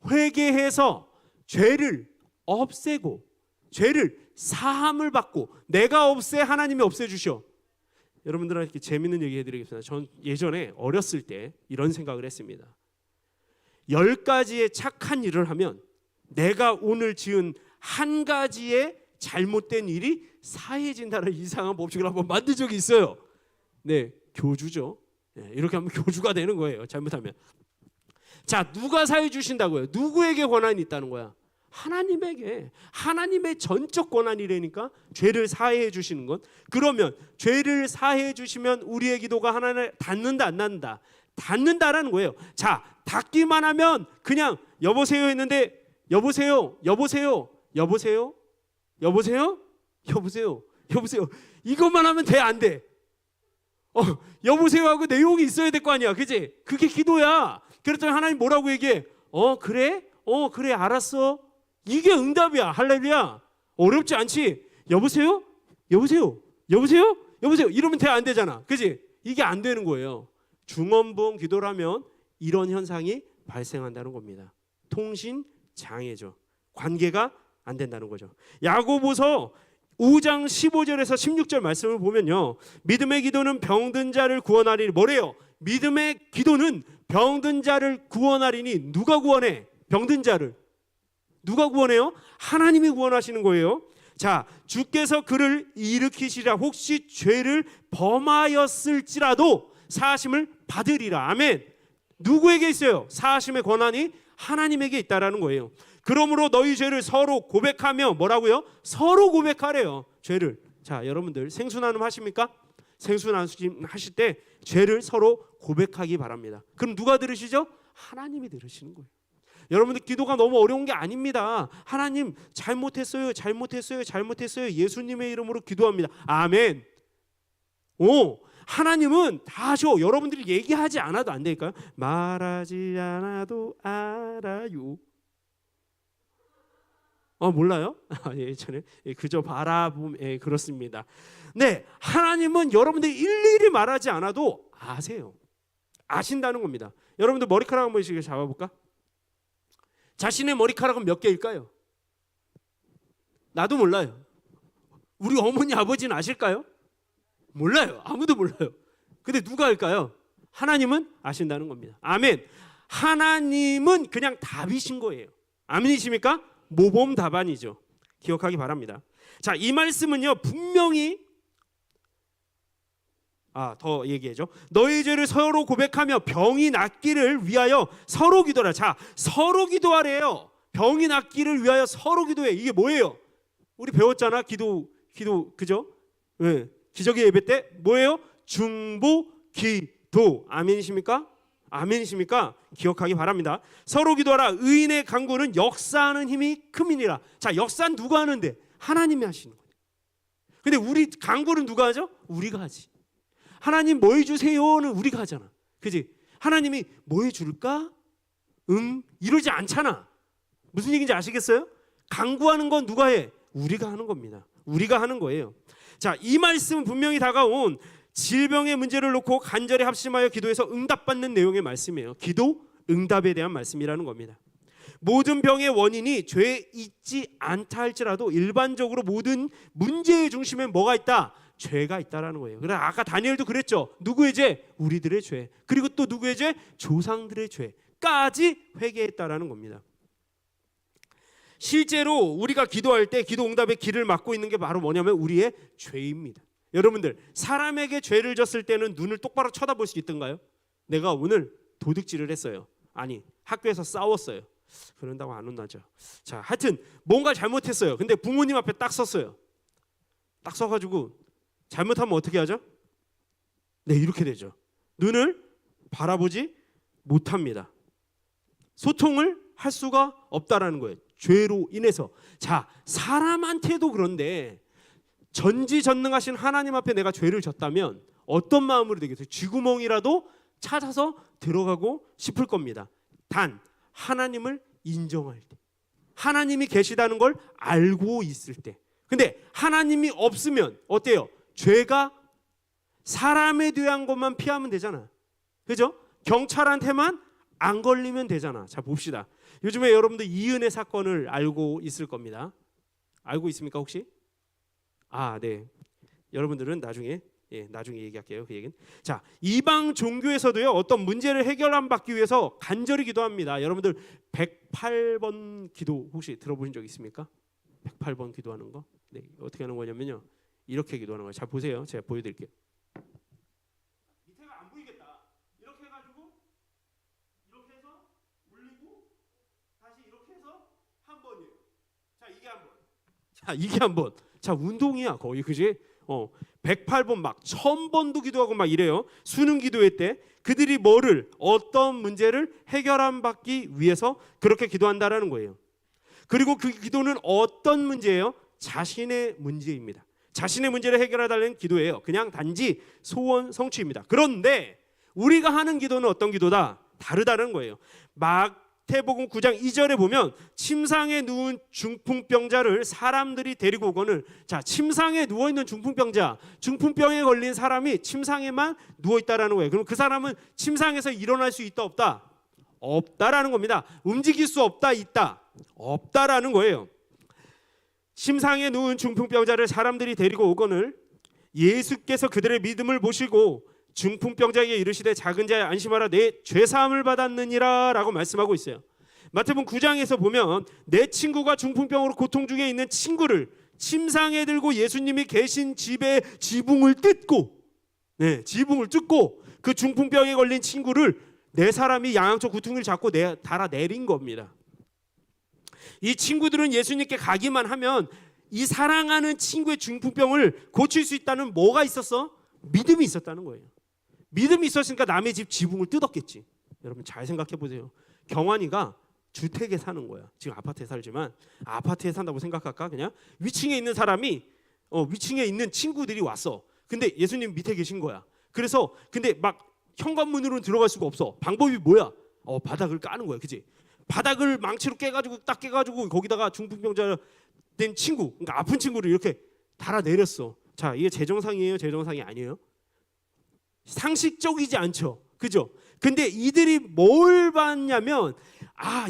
회개해서 죄를 없애고 죄를 사함을 받고 내가 없애 하나님이 없애주셔. 여러분들한테 재밌는 얘기 해드리겠습니다. 전 예전에 어렸을 때 이런 생각을 했습니다. 10가지의 착한 일을 하면 내가 오늘 지은 한 가지의 잘못된 일이 사해진다는 이상한 법칙을 한번 만든 적이 있어요. 네, 교주죠. 네, 이렇게 하면 교주가 되는 거예요. 잘못하면. 자, 누가 사해 주신다고요? 누구에게 권한이 있다는 거야? 하나님에게. 하나님의 전적 권한이라니까 죄를 사해 주시는 건. 그러면 죄를 사해 주시면 우리의 기도가 하나님을 닿는다 안 닿는다? 닿는다라는 거예요. 자, 닿기만 하면 그냥 여보세요 했는데 여보세요 여보세요 여보세요 여보세요 여보세요 여보세요 이것만 하면 돼 안 돼? 여보세요 하고 내용이 있어야 될 거 아니야, 그지? 그게 기도야. 그랬더니 하나님 뭐라고 얘기해? 그래? 그래 알았어. 이게 응답이야. 할렐루야. 어렵지 않지? 여보세요? 여보세요? 여보세요? 여보세요? 이러면 돼 안 되잖아, 그지? 이게 안 되는 거예요. 중언부언 기도라면 이런 현상이 발생한다는 겁니다. 통신 장애죠. 관계가 안 된다는 거죠. 야고보서 5장 15절에서 16절 말씀을 보면요, 믿음의 기도는 병든 자를 구원하리니 뭐래요? 믿음의 기도는 병든 자를 구원하리니. 누가 구원해? 병든 자를. 누가 구원해요? 하나님이 구원하시는 거예요. 자, 주께서 그를 일으키시라. 혹시 죄를 범하였을지라도 사하심을 받으리라. 아멘. 누구에게 있어요? 사하심의 권한이 하나님에게 있다라는 거예요. 그러므로 너희 죄를 서로 고백하며 뭐라고요? 서로 고백하래요. 죄를. 자, 여러분들 생수나눔 하십니까? 생수나눔 하실 때 죄를 서로 고백하기 바랍니다. 그럼 누가 들으시죠? 하나님이 들으시는 거예요. 여러분들 기도가 너무 어려운 게 아닙니다. 하나님 잘못했어요. 예수님의 이름으로 기도합니다. 아멘. 하나님은 다 하셔. 여러분들이 얘기하지 않아도 안 되니까요. 말하지 않아도 알아요. 몰라요? 예전에 그저 바라봄. 그렇습니다. 네, 하나님은 여러분들이 일일이 말하지 않아도 아세요. 아신다는 겁니다. 여러분들 머리카락 한 번씩 잡아볼까? 자신의 머리카락은 몇 개일까요? 나도 몰라요. 우리 어머니 아버지는 아실까요? 몰라요. 아무도 몰라요. 근데 누가 알까요? 하나님은 아신다는 겁니다. 아멘. 하나님은 그냥 답이신 거예요. 아멘이십니까? 모범 답안이죠. 기억하기 바랍니다. 자, 이 말씀은요 분명히 더 얘기해줘. 너희 죄를 서로 고백하며 병이 낫기를 위하여 서로 기도하라. 자, 서로 기도하래요. 병이 낫기를 위하여 서로 기도해. 이게 뭐예요? 우리 배웠잖아. 기도 그죠? 네. 기적의 예배 때 뭐예요? 중보 기도. 아멘이십니까? 아멘이십니까? 기억하기 바랍니다. 서로 기도하라. 의인의 간구는 역사하는 힘이 큼이니라. 자, 역사는 누가 하는데? 하나님이 하시는 거예요. 근데 우리 간구는 누가 하죠? 우리가 하지. 하나님 뭐 해주세요는 우리가 하잖아, 그지? 하나님이 뭐 해줄까? 이러지 않잖아. 무슨 얘기인지 아시겠어요? 간구하는 건 누가 해? 우리가 하는 겁니다. 우리가 하는 거예요. 자, 이 말씀은 분명히 다가온 질병의 문제를 놓고 간절히 합심하여 기도해서 응답받는 내용의 말씀이에요. 기도 응답에 대한 말씀이라는 겁니다. 모든 병의 원인이 죄에 있지 않다 할지라도 일반적으로 모든 문제의 중심에 뭐가 있다? 죄가 있다라는 거예요. 그래 아까 다니엘도 그랬죠. 누구의 죄? 우리들의 죄. 그리고 또 누구의 죄? 조상들의 죄까지 회개했다라는 겁니다. 실제로 우리가 기도할 때 기도 응답의 길을 막고 있는 게 바로 뭐냐면 우리의 죄입니다. 여러분들 사람에게 죄를 졌을 때는 눈을 똑바로 쳐다볼 수 있던가요? 내가 오늘 도둑질을 했어요. 아니 학교에서 싸웠어요. 그런다고 안 혼나죠. 자, 하여튼 뭔가 잘못했어요. 근데 부모님 앞에 딱 섰어요. 딱 서가지고 잘못하면 어떻게 하죠? 네, 이렇게 되죠. 눈을 바라보지 못합니다. 소통을 할 수가 없다라는 거예요. 죄로 인해서. 자, 사람한테도 그런데 전지전능하신 하나님 앞에 내가 죄를 졌다면 어떤 마음으로 되겠어요? 쥐구멍이라도 찾아서 들어가고 싶을 겁니다. 단 하나님을 인정할 때, 하나님이 계시다는 걸 알고 있을 때. 근데 하나님이 없으면 어때요? 죄가 사람에 대한 것만 피하면 되잖아. 그죠? 경찰한테만 안 걸리면 되잖아. 자, 봅시다. 요즘에 여러분들 이은혜 사건을 알고 있을 겁니다. 알고 있습니까 혹시? 아, 네. 여러분들은 나중에 얘기할게요. 그 얘기는. 자, 이방 종교에서도요 어떤 문제를 해결함 받기 위해서 간절히 기도합니다. 여러분들 108번 기도 혹시 들어보신 적 있습니까? 108번 기도하는 거. 네, 어떻게 하는 거냐면요. 이렇게 기도하는 거예요. 자, 보세요. 제가 보여드릴게요. 밑에가 안 보이겠다. 이렇게 해가지고 이렇게 해서 올리고 다시 이렇게 해서 한 번이에요. 자, 이게 한 번. 자, 이게 한 번. 자, 운동이야 거의. 그지? 108번 막 1000번도 기도하고 막 이래요. 수능 기도회 때 그들이 뭐를 어떤 문제를 해결함 받기 위해서 그렇게 기도한다라는 거예요. 그리고 그 기도는 어떤 문제예요? 자신의 문제입니다. 자신의 문제를 해결해달라는 기도예요. 그냥 단지 소원 성취입니다. 그런데 우리가 하는 기도는 어떤 기도다? 다르다는 거예요. 마태복음 9장 2절에 보면 침상에 누운 중풍병자를 사람들이 데리고 오거늘, 자, 침상에 누워있는 중풍병자, 중풍병에 걸린 사람이 침상에만 누워있다라는 거예요. 그럼 그 사람은 침상에서 일어날 수 있다 없다? 없다라는 겁니다. 움직일 수 없다 있다? 없다라는 거예요. 침상에 누운 중풍병자를 사람들이 데리고 오거늘 예수께서 그들의 믿음을 보시고 중풍병자에게 이르시되 작은 자야 안심하라 내 죄사함을 받았느니라 라고 말씀하고 있어요. 마태복음 9장에서 보면 내 친구가 중풍병으로 고통 중에 있는 친구를 침상에 들고 예수님이 계신 집에 지붕을 뜯고, 지붕을 뜯고 그 중풍병에 걸린 친구를 네 사람이 양쪽 구퉁이를 잡고 달아 내린 겁니다. 이 친구들은 예수님께 가기만 하면 이 사랑하는 친구의 중풍병을 고칠 수 있다는 뭐가 있었어? 믿음이 있었다는 거예요. 믿음이 있었으니까 남의 집 지붕을 뜯었겠지. 여러분 잘 생각해 보세요. 경환이가 주택에 사는 거야. 지금 아파트에 살지만 아파트에 산다고 생각할까? 그냥 위층에 있는 사람이 위층에 있는 친구들이 왔어. 근데 예수님 밑에 계신 거야. 그래서 근데 막 현관문으로는 들어갈 수가 없어. 방법이 뭐야? 바닥을 까는 거야. 그치? 바닥을 망치로 딱 깨가지고 거기다가 중풍병자 된 친구, 그러니까 아픈 친구를 이렇게 달아 내렸어. 자, 이게 제정상이에요? 제정상이 아니에요? 상식적이지 않죠. 그죠? 근데 이들이 뭘 봤냐면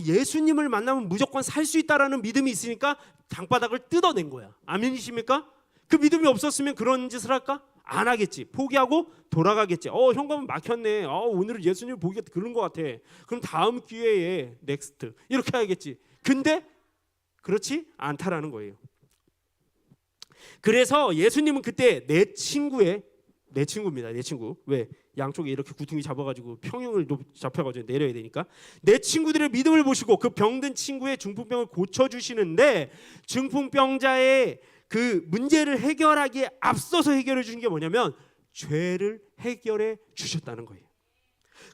예수님을 만나면 무조건 살 수 있다라는 믿음이 있으니까 장바닥을 뜯어낸 거야. 아멘이십니까? 그 믿음이 없었으면 그런 짓을 할까? 안 하겠지. 포기하고 돌아가겠지. 현관문 막혔네. 오늘은 예수님을 보기가 그런 것 같아. 그럼 다음 기회에 넥스트 이렇게 해야겠지. 근데 그렇지 않다라는 거예요. 그래서 예수님은 그때 내 친구입니다. 내 친구. 왜? 양쪽에 이렇게 구퉁이 잡아가지고 평형을 잡혀가지고 내려야 되니까 내 친구들의 믿음을 보시고 그 병든 친구의 중풍병을 고쳐주시는데, 중풍병자의 그 문제를 해결하기에 앞서서 해결해 주신 게 뭐냐면 죄를 해결해 주셨다는 거예요.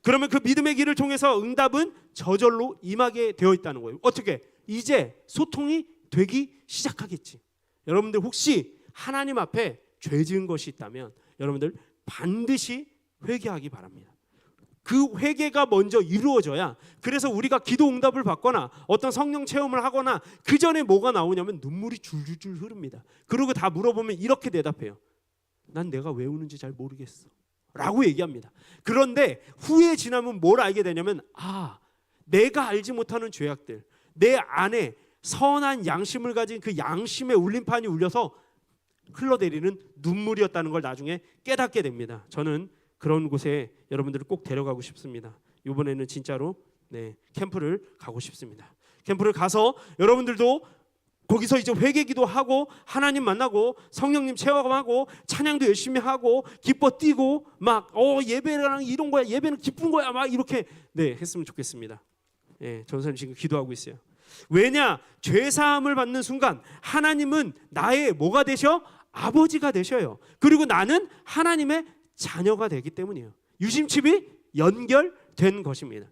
그러면 그 믿음의 길을 통해서 응답은 저절로 임하게 되어 있다는 거예요. 어떻게? 이제 소통이 되기 시작하겠지. 여러분들 혹시 하나님 앞에 죄 지은 것이 있다면 여러분들 반드시 회개하기 바랍니다. 그 회개가 먼저 이루어져야, 그래서 우리가 기도 응답을 받거나 어떤 성령 체험을 하거나 그 전에 뭐가 나오냐면 눈물이 줄줄줄 흐릅니다. 그리고 다 물어보면 이렇게 대답해요. 난 내가 왜 우는지 잘 모르겠어 라고 얘기합니다. 그런데 후에 지나면 뭘 알게 되냐면 내가 알지 못하는 죄악들, 내 안에 선한 양심을 가진 그 양심의 울림판이 울려서 흘러내리는 눈물이었다는 걸 나중에 깨닫게 됩니다. 저는 그런 곳에 여러분들을 꼭 데려가고 싶습니다. 이번에는 진짜로 캠프를 가고 싶습니다. 캠프를 가서 여러분들도 거기서 이제 회개기도 하고 하나님 만나고 성령님 체험하고 찬양도 열심히 하고 기뻐 뛰고 막 예배랑 이런 거야, 예배는 기쁜 거야, 막 이렇게 했으면 좋겠습니다. 전사님 지금 기도하고 있어요. 왜냐? 죄 사함을 받는 순간 하나님은 나의 뭐가 되셔? 아버지가 되셔요. 그리고 나는 하나님의 자녀가 되기 때문이에요. 유심칩이 연결된 것입니다.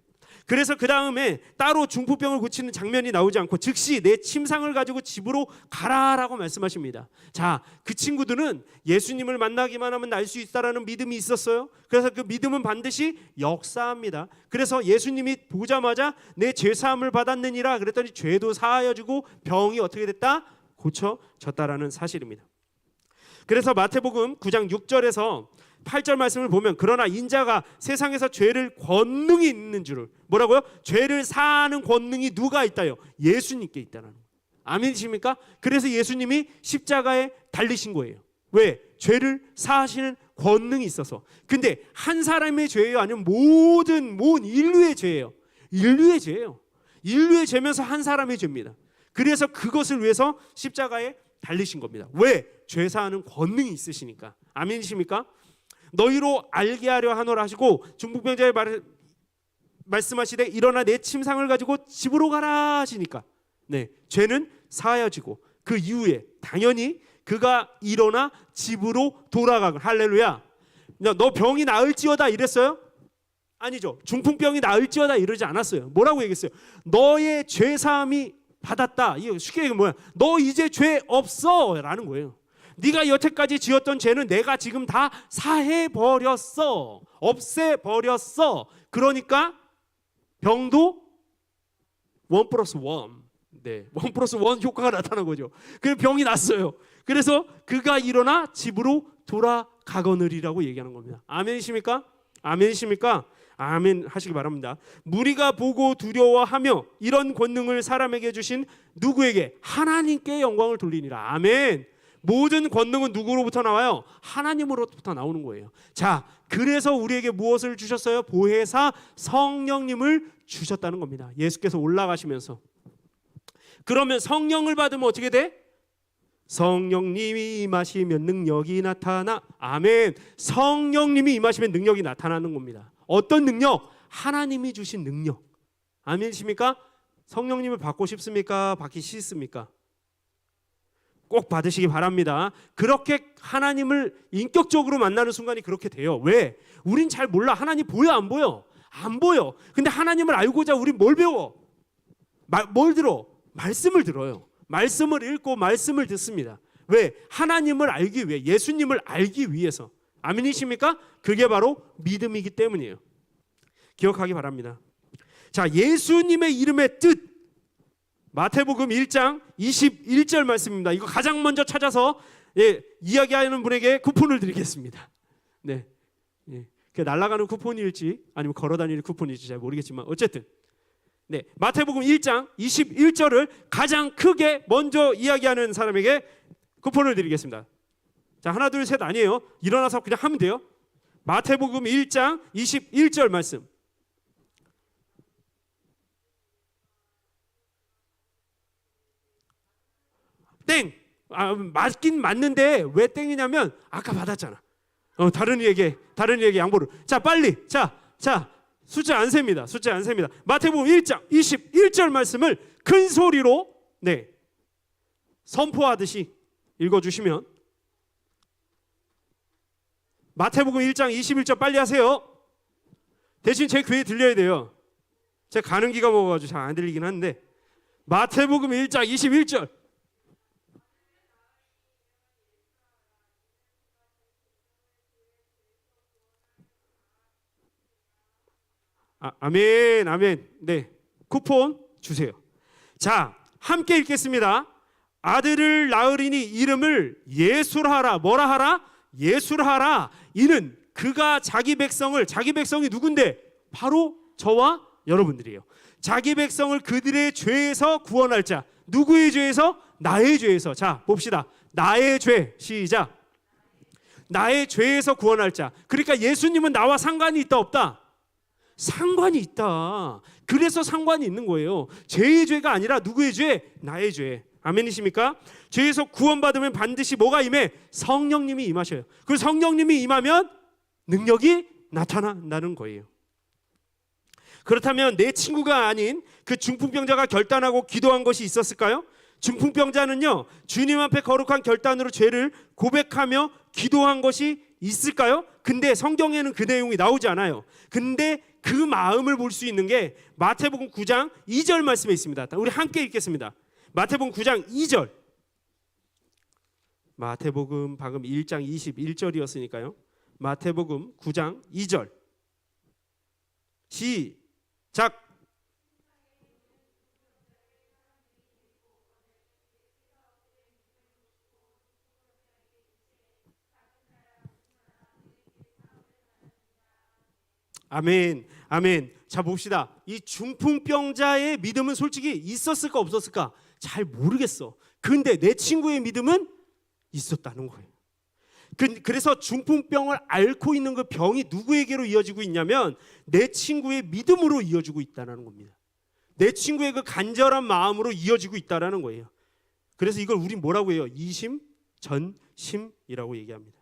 그래서 그 다음에 따로 중풍병을 고치는 장면이 나오지 않고 즉시 내 침상을 가지고 집으로 가라라고 말씀하십니다. 자, 그 친구들은 예수님을 만나기만 하면 날 수 있다라는 믿음이 있었어요. 그래서 그 믿음은 반드시 역사합니다. 그래서 예수님이 보자마자 내 죄사함을 받았느니라 그랬더니 죄도 사하여지고 병이 어떻게 됐다? 고쳐졌다라는 사실입니다. 그래서 마태복음 9장 6절에서 8절 말씀을 보면 그러나 인자가 세상에서 죄를 권능이 있는 줄을 뭐라고요? 죄를 사하는 권능이 누가 있다요? 예수님께 있다는 거예요. 아멘이십니까? 그래서 예수님이 십자가에 달리신 거예요. 왜? 죄를 사하시는 권능이 있어서. 근데 한 사람의 죄예요? 아니면 모든 인류의 죄예요? 인류의 죄예요. 인류의 죄면서 한 사람의 죄입니다. 그래서 그것을 위해서 십자가에 달리신 겁니다. 왜? 죄 사하는 권능이 있으시니까. 아멘이십니까? 너희로 알게 하려 하노라 하시고 중풍병자에 말씀하시되 일어나 내 침상을 가지고 집으로 가라 하시니까 죄는 사하여지고 그 이후에 당연히 그가 일어나 집으로 돌아가고 할렐루야. 너 병이 나을지어다 이랬어요? 아니죠. 중풍병이 나을지어다 이러지 않았어요. 뭐라고 얘기했어요? 너의 죄사함이 받았다. 이거 쉽게 얘기하면 뭐야? 너 이제 죄 없어 라는 거예요. 네가 여태까지 지었던 죄는 내가 지금 다 사해버렸어. 없애버렸어. 그러니까 병도 1+1 1+1 효과가 나타난 거죠. 그래서 병이 났어요. 그래서 그가 일어나 집으로 돌아가거느리라고 얘기하는 겁니다. 아멘이십니까? 아멘이십니까? 아멘 하시기 바랍니다. 무리가 보고 두려워하며 이런 권능을 사람에게 주신 누구에게? 하나님께 영광을 돌리니라. 아멘. 모든 권능은 누구로부터 나와요? 하나님으로부터 나오는 거예요. 자, 그래서 우리에게 무엇을 주셨어요? 보혜사 성령님을 주셨다는 겁니다. 예수께서 올라가시면서. 그러면 성령을 받으면 어떻게 돼? 성령님이 임하시면 능력이 나타나. 아멘. 성령님이 임하시면 능력이 나타나는 겁니다. 어떤 능력? 하나님이 주신 능력. 아멘이십니까? 성령님을 받고 싶습니까? 받기 싫습니까? 꼭 받으시기 바랍니다. 그렇게 하나님을 인격적으로 만나는 순간이 그렇게 돼요. 왜? 우린 잘 몰라. 하나님 보여 안 보여? 안 보여. 근데 하나님을 알고자 우린 뭘 배워? 뭘 들어? 말씀을 들어요. 말씀을 읽고 말씀을 듣습니다. 왜? 하나님을 알기 위해, 예수님을 알기 위해서. 아멘이십니까? 그게 바로 믿음이기 때문이에요. 기억하기 바랍니다. 자, 예수님의 이름의 뜻, 마태복음 1장 21절 말씀입니다. 이거 가장 먼저 찾아서 이야기하는 분에게 쿠폰을 드리겠습니다. 날아가는 쿠폰일지 아니면 걸어다니는 쿠폰일지 잘 모르겠지만 어쨌든 마태복음 1장 21절을 가장 크게 먼저 이야기하는 사람에게 쿠폰을 드리겠습니다. 자, 하나 둘 셋 아니에요. 일어나서 그냥 하면 돼요. 마태복음 1장 21절 말씀. 땡! 맞긴 맞는데 왜 땡이냐면 아까 받았잖아. 다른 이에게 양보를. 자, 빨리. 자, 숫자 안 셉니다. 마태복음 1장 21절 말씀을 큰 소리로 선포하듯이 읽어주시면. 마태복음 1장 21절 빨리 하세요. 대신 제 귀에 들려야 돼요. 제가 가는 기가 먹어가지고 잘 안 들리긴 하는데 마태복음 1장 21절. 아멘. 쿠폰 주세요. 자, 함께 읽겠습니다. 아들을 낳으리니 이름을 예수라. 뭐라 하라? 예수라. 이는 그가 자기 백성이 누군데? 바로 저와 여러분들이에요. 자기 백성을 그들의 죄에서 구원할 자. 누구의 죄에서? 나의 죄에서. 자, 봅시다. 나의 죄. 시작. 나의 죄에서 구원할 자. 그러니까 예수님은 나와 상관이 있다 없다? 상관이 있다. 그래서 상관이 있는 거예요. 죄의 죄가 아니라 누구의 죄? 나의 죄. 아멘이십니까? 죄에서 구원받으면 반드시 뭐가 임해? 성령님이 임하셔요. 그 성령님이 임하면 능력이 나타난다는 거예요. 그렇다면 내 친구가 아닌 그 중풍병자가 결단하고 기도한 것이 있었을까요? 중풍병자는요, 주님 앞에 거룩한 결단으로 죄를 고백하며 기도한 것이 있을까요? 근데 성경에는 그 내용이 나오지 않아요. 근데 그 마음을 볼 수 있는 게 마태복음 9장 2절 말씀에 있습니다. 우리 함께 읽겠습니다. 마태복음 9장 2절. 마태복음 방금 1장 21절이었으니까요. 마태복음 9장 2절. 시작. 아멘, 아멘. 자, 봅시다. 이 중풍병자의 믿음은 솔직히 있었을까 없었을까 잘 모르겠어. 근데 내 친구의 믿음은 있었다는 거예요. 그래서 중풍병을 앓고 있는 그 병이 누구에게로 이어지고 있냐면 내 친구의 믿음으로 이어지고 있다는 겁니다. 내 친구의 그 간절한 마음으로 이어지고 있다는 거예요. 그래서 이걸 우리 뭐라고 해요? 이심, 전심이라고 얘기합니다.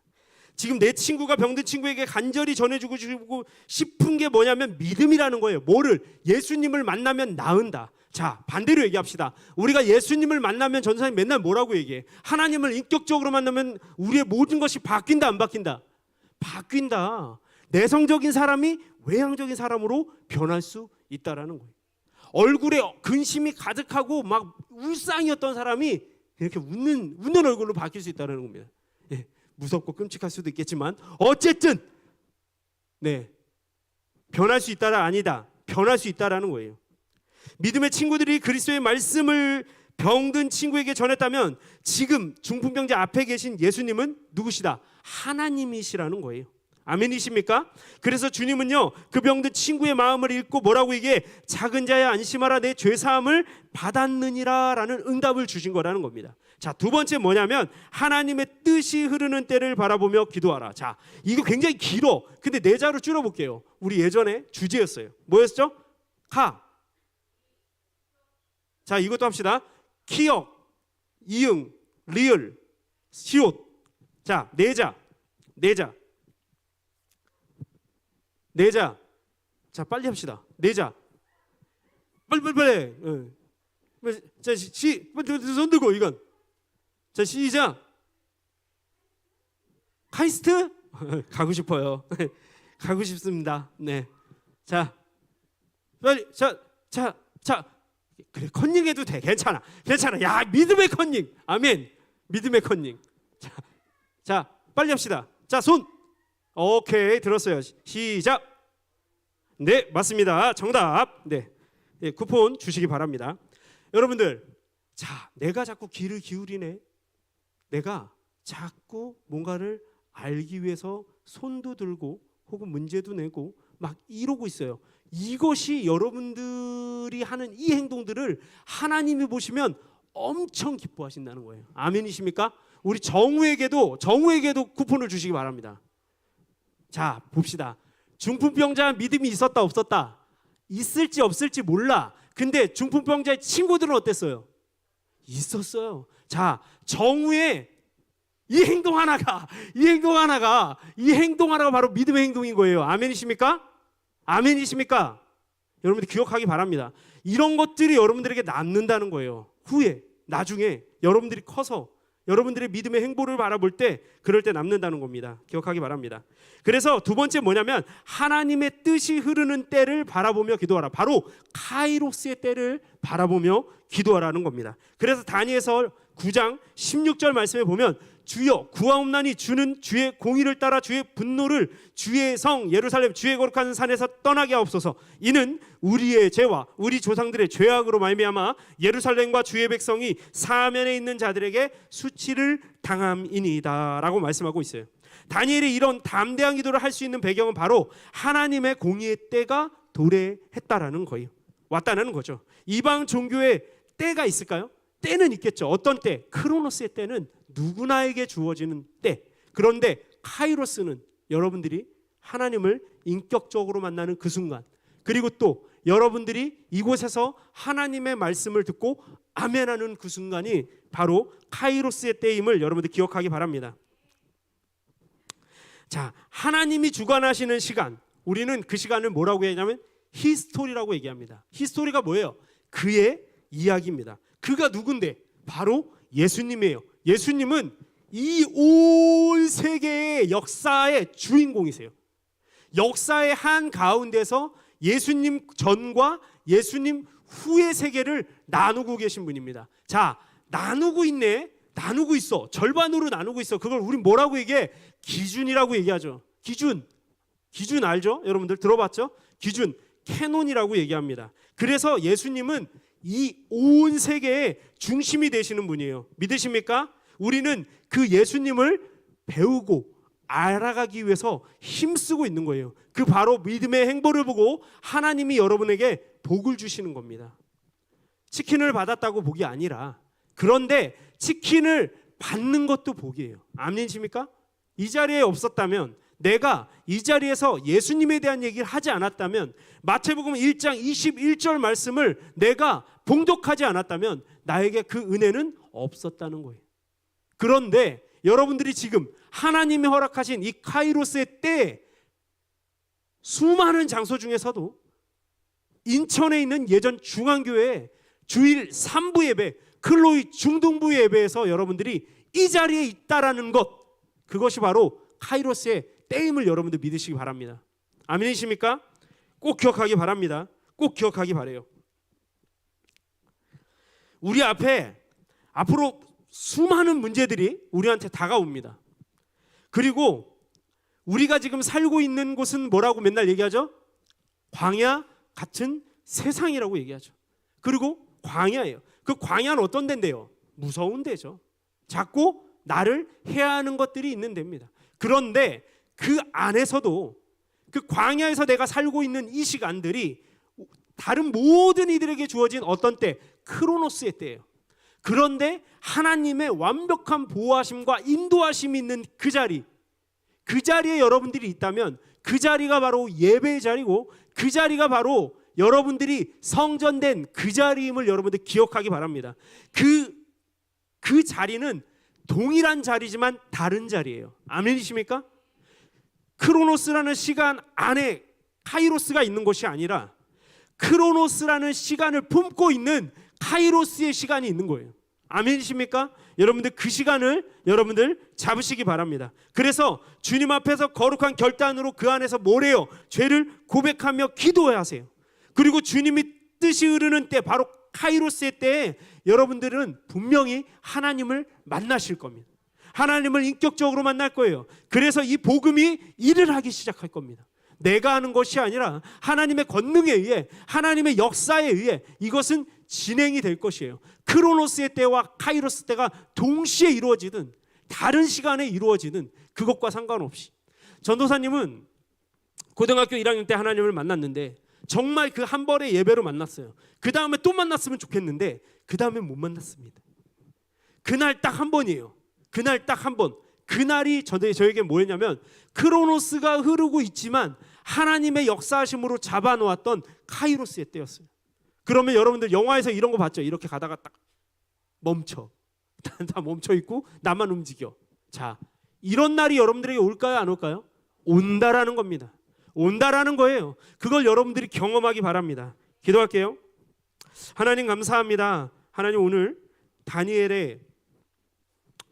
지금 내 친구가 병든 친구에게 간절히 전해주고 싶은 게 뭐냐면 믿음이라는 거예요. 뭐를? 예수님을 만나면 나은다. 자, 반대로 얘기합시다. 우리가 예수님을 만나면 전사님 맨날 뭐라고 얘기해? 하나님을 인격적으로 만나면 우리의 모든 것이 바뀐다, 안 바뀐다? 바뀐다. 내성적인 사람이 외향적인 사람으로 변할 수 있다라는 거예요. 얼굴에 근심이 가득하고 막 울상이었던 사람이 이렇게 웃는 얼굴로 바뀔 수 있다는 겁니다. 예, 무섭고 끔찍할 수도 있겠지만 어쨌든 네, 변할 수 있다라 아니다. 변할 수 있다라는 거예요. 믿음의 친구들이 그리스도의 말씀을 병든 친구에게 전했다면 지금 중풍병자 앞에 계신 예수님은 누구시다? 하나님이시라는 거예요. 아멘이십니까? 그래서 주님은요, 그 병든 친구의 마음을 읽고 뭐라고 얘기해? 작은 자야 안심하라, 내 죄사함을 받았느니라 라는 응답을 주신 거라는 겁니다. 자, 두 번째 뭐냐면 하나님의 뜻이 흐르는 때를 바라보며 기도하라. 자, 이거 굉장히 길어. 근데 네 자로 줄여볼게요. 우리 예전에 주제였어요. 뭐였죠? 자, 이것도 합시다. 키역, 이응, 리을, 시옷. 자, 네자. 자, 빨리 합시다. 네자. 빨리. 자, 손 들고 이건. 자, 시작. 카이스트? 가고 싶어요. 가고 싶습니다. 네. 자, 빨리. 자. 그래, 컨닝해도 돼. 괜찮아. 야, 믿음의 컨닝. 아멘. 믿음의 컨닝. 자, 빨리 합시다. 자, 손. 오케이, 들었어요. 시작. 네, 맞습니다. 정답. 네, 쿠폰 주시기 바랍니다. 여러분들, 자, 내가 자꾸 귀를 기울이네. 내가 자꾸 뭔가를 알기 위해서 손도 들고 혹은 문제도 내고 막 이러고 있어요. 이것이 여러분들이 하는 이 행동들을 하나님이 보시면 엄청 기뻐하신다는 거예요. 아멘이십니까? 우리 정우에게도 쿠폰을 주시기 바랍니다. 자, 봅시다. 중풍병자 믿음이 있었다 없었다? 있을지 없을지 몰라. 근데 중풍병자의 친구들은 어땠어요? 있었어요. 자, 정우의 이 행동 하나가 바로 믿음의 행동인 거예요. 아멘이십니까? 여러분들 기억하기 바랍니다. 이런 것들이 여러분들에게 남는다는 거예요. 후에, 나중에 여러분들이 커서 여러분들의 믿음의 행보를 바라볼 때 그럴 때 남는다는 겁니다. 기억하기 바랍니다. 그래서 두 번째 뭐냐면 하나님의 뜻이 흐르는 때를 바라보며 기도하라. 바로 카이로스의 때를 바라보며 기도하라는 겁니다. 그래서 다니엘서 9장 16절 말씀에 보면 주여 구하옵나니 주는 주의 공의를 따라 주의 분노를 주의 성 예루살렘 주의 거룩한 산에서 떠나게 하옵소서. 이는 우리의 죄와 우리 조상들의 죄악으로 말미암아 예루살렘과 주의 백성이 사면에 있는 자들에게 수치를 당함이니이다 라고 말씀하고 있어요. 다니엘이 이런 담대한 기도를 할 수 있는 배경은 바로 하나님의 공의의 때가 도래했다라는 거예요. 왔다는 거죠. 이방 종교의 때가 있을까요? 때는 있겠죠. 어떤 때? 크로노스의 때는 누구나에게 주어지는 때. 그런데 카이로스는 여러분들이 하나님을 인격적으로 만나는 그 순간, 그리고 또 여러분들이 이곳에서 하나님의 말씀을 듣고 아멘하는 그 순간이 바로 카이로스의 때임을 여러분들 기억하기 바랍니다. 자, 하나님이 주관하시는 시간, 우리는 그 시간을 뭐라고 얘기하냐면 히스토리라고 얘기합니다. 히스토리가 뭐예요? 그의 이야기입니다. 그가 누군데? 바로 예수님이에요. 예수님은 이 온 세계의 역사의 주인공이세요. 역사의 한 가운데서 예수님 전과 예수님 후의 세계를 나누고 계신 분입니다. 자, 나누고 있네. 나누고 있어. 절반으로 나누고 있어. 그걸 우리 뭐라고 얘기해? 기준이라고 얘기하죠. 기준 알죠? 여러분들 들어봤죠? 기준, 캐논이라고 얘기합니다. 그래서 예수님은 이 온 세계의 중심이 되시는 분이에요. 믿으십니까? 우리는 그 예수님을 배우고 알아가기 위해서 힘쓰고 있는 거예요. 그 바로 믿음의 행보를 보고 하나님이 여러분에게 복을 주시는 겁니다. 치킨을 받았다고 복이 아니라, 그런데 치킨을 받는 것도 복이에요. 아멘이십니까? 이 자리에 없었다면, 내가 이 자리에서 예수님에 대한 얘기를 하지 않았다면, 마태복음 1장 21절 말씀을 내가 봉독하지 않았다면 나에게 그 은혜는 없었다는 거예요. 그런데 여러분들이 지금 하나님이 허락하신 이 카이로스의 때에 수많은 장소 중에서도 인천에 있는 예전 중앙교회 주일 3부 예배, 클로이 중등부 예배에서 여러분들이 이 자리에 있다라는 것, 그것이 바로 카이로스의 때임을 여러분들 믿으시기 바랍니다. 아멘이십니까? 꼭 기억하기 바랍니다. 꼭 기억하기 바라요. 우리 앞에 앞으로 수많은 문제들이 우리한테 다가옵니다. 그리고 우리가 지금 살고 있는 곳은 뭐라고 맨날 얘기하죠? 광야 같은 세상이라고 얘기하죠. 그리고 광야예요. 그 광야는 어떤 데인데요? 무서운 데죠. 자꾸 나를 해야 하는 것들이 있는 데입니다. 그런데 그 안에서도, 그 광야에서 내가 살고 있는 이 시간들이 다른 모든 이들에게 주어진 어떤 때? 크로노스의 때예요. 그런데 하나님의 완벽한 보호하심과 인도하심이 있는 그 자리, 그 자리에 여러분들이 있다면 그 자리가 바로 예배의 자리고, 그 자리가 바로 여러분들이 성전된 그 자리임을 여러분들 기억하기 바랍니다. 그 자리는 동일한 자리지만 다른 자리예요. 아멘이십니까? 크로노스라는 시간 안에 카이로스가 있는 것이 아니라 크로노스라는 시간을 품고 있는 카이로스의 시간이 있는 거예요. 아멘이십니까? 여러분들 그 시간을 여러분들 잡으시기 바랍니다. 그래서 주님 앞에서 거룩한 결단으로 그 안에서 뭐래요? 죄를 고백하며 기도하세요. 그리고 주님이 뜻이 흐르는 때, 바로 카이로스의 때에 여러분들은 분명히 하나님을 만나실 겁니다. 하나님을 인격적으로 만날 거예요. 그래서 이 복음이 일을 하기 시작할 겁니다. 내가 하는 것이 아니라 하나님의 권능에 의해, 하나님의 역사에 의해 이것은 진행이 될 것이에요. 크로노스의 때와 카이로스 때가 동시에 이루어지든 다른 시간에 이루어지든 그것과 상관없이, 전도사님은 고등학교 1학년 때 하나님을 만났는데 정말 그 한 번의 예배로 만났어요. 그 다음에 또 만났으면 좋겠는데 그 다음에 못 만났습니다. 그날 딱 한 번이에요. 그날 딱 한 번. 그날이 저에게 뭐였냐면 크로노스가 흐르고 있지만 하나님의 역사하심으로 잡아놓았던 카이로스의 때였어요. 그러면 여러분들 영화에서 이런 거 봤죠? 이렇게 가다가 딱 멈춰. 다 멈춰 있고 나만 움직여. 자, 이런 날이 여러분들에게 올까요? 안 올까요? 온다라는 겁니다. 온다라는 거예요. 그걸 여러분들이 경험하기 바랍니다. 기도할게요. 하나님 감사합니다. 하나님, 오늘 다니엘의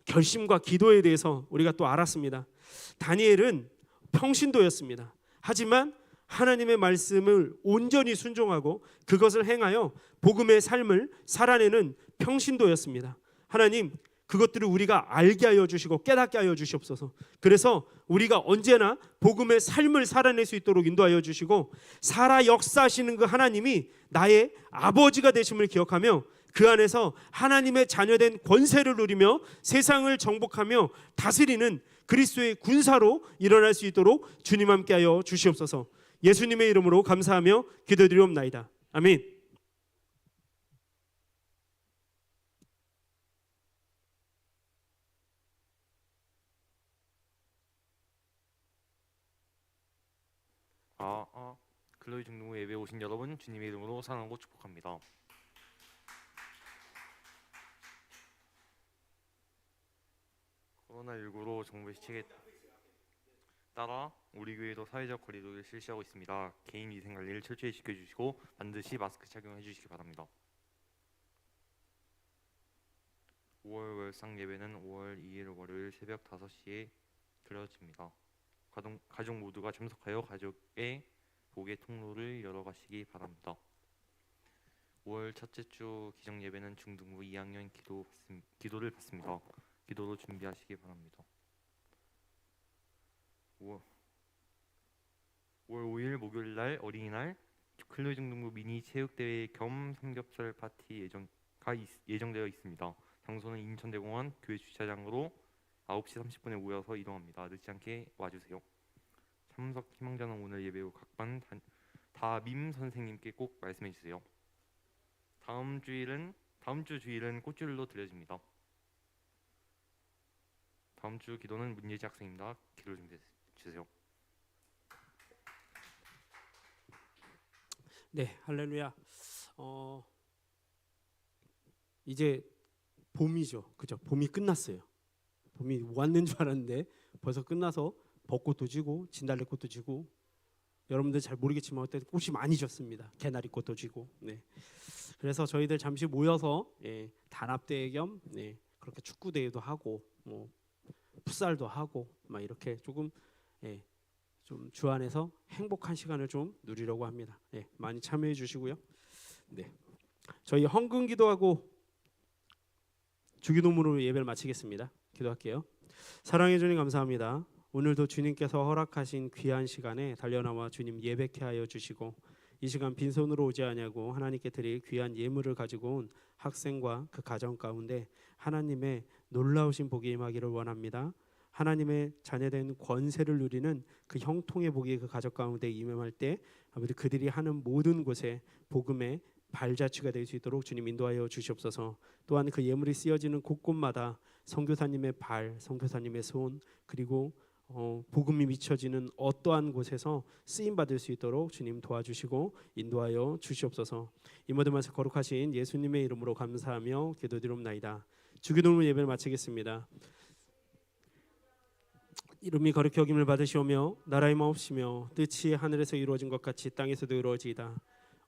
결심과 기도에 대해서 우리가 또 알았습니다. 다니엘은 평신도였습니다. 하지만 하나님의 말씀을 온전히 순종하고 그것을 행하여 복음의 삶을 살아내는 평신도였습니다. 하나님, 그것들을 우리가 알게 하여 주시고 깨닫게 하여 주시옵소서. 그래서 우리가 언제나 복음의 삶을 살아낼 수 있도록 인도하여 주시고, 살아 역사하시는 그 하나님이 나의 아버지가 되심을 기억하며 그 안에서 하나님의 자녀된 권세를 누리며 세상을 정복하며 다스리는 그리스도의 군사로 일어날 수 있도록 주님 함께하여 주시옵소서. 예수님의 이름으로 감사하며 기도드리옵나이다. 아멘. 글로리 중등부 예배 오신 여러분, 주님의 이름으로 사랑하고 축복합니다. 코로나19로 정부의 시책에 따라 우리 교회도 사회적 거리두기를 실시하고 있습니다. 개인 위생 관리를 철저히 지켜주시고 반드시 마스크 착용해 주시기 바랍니다. 5월 월상 예배는 5월 2일 월요일 새벽 5시에 드려집니다. 가족 모두가 참석하여 가족의 복의 통로를 열어가시기 바랍니다. 5월 첫째 주 기정 예배는 중등부 2학년 기도를 받습니다. 기도로 준비하시기 바랍니다. 5월 5일 목요일 날 어린이날 클로이 중등부 미니 체육대회 겸 삼겹살 파티 예정되어 있습니다. 장소는 인천대공원 교회 주차장으로 9시 30분에 모여서 이동합니다. 늦지 않게 와주세요. 참석 희망자는 오늘 예배 후 각반 다밈 선생님께 꼭 말씀해 주세요. 다음 주 주일은 꽃줄로 드려집니다. 다음 주 기도는 문예지 학생입니다. 기도 좀 주세요. 네, 할렐루야. 이제 봄이죠, 그죠? 봄이 끝났어요. 봄이 왔는 줄 알았는데 벌써 끝나서 벚꽃도 지고 진달래꽃도 지고 여러분들 잘 모르겠지만 그때 꽃이 많이 졌습니다. 개나리꽃도 지고. 네. 그래서 저희들 잠시 모여서 단합대회 겸 그렇게 축구대회도 하고 뭐 풋살도 하고 막 이렇게 조금 좀 주안에서 행복한 시간을 좀 누리려고 합니다. 많이 참여해 주시고요. 네. 저희 헌금 기도하고 주기도문으로 예배를 마치겠습니다. 기도할게요. 사랑해 주님 감사합니다. 오늘도 주님께서 허락하신 귀한 시간에 달려나와 주님 예배케 하여 주시고 이 시간 빈손으로 오지 아니하고 하나님께 드릴 귀한 예물을 가지고 온 학생과 그 가정 가운데 하나님의 놀라우신 복이 임하기를 원합니다. 하나님의 자녀된 권세를 누리는 그 형통의 복이 그 가족 가운데 임할 때 아버지 그들이 하는 모든 곳에 복음의 발자취가 될 수 있도록 주님 인도하여 주시옵소서. 또한 그 예물이 쓰여지는 곳곳마다 선교사님의 발, 선교사님의 손 그리고 복음이 미쳐지는 어떠한 곳에서 쓰임 받을 수 있도록 주님 도와주시고 인도하여 주시옵소서. 이 모든 말씀 거룩하신 예수님의 이름으로 감사하며 기도드리옵나이다. 주기도문 예배를 마치겠습니다. 이름이 거룩히 여김을 받으시오며 나라의 마옵시며 뜻이 하늘에서 이루어진 것 같이 땅에서도 이루어지이다.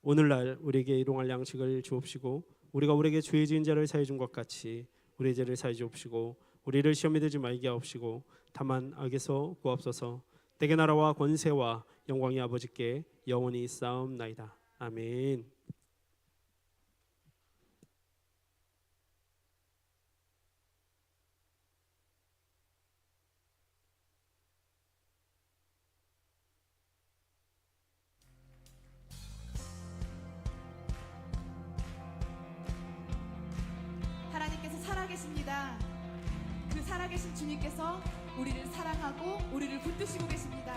오늘날 우리에게 일용할 양식을 주옵시고 우리가 우리에게 죄 지은 자를 사해 준 것 같이 우리의 죄를 사해 주옵시고 우리를 시험에 들지 말게 하옵시고 다만 악에서 구하옵소서. 때의 나라와 권세와 영광이 아버지께 영원히 있사옵나이다. 아멘. 하나님께서 살아계십니다. 그 살아계신 주님께서 우리를 사랑하고 우리를 붙드시고 계십니다.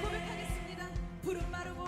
고백하겠습니다. 푸른 마르고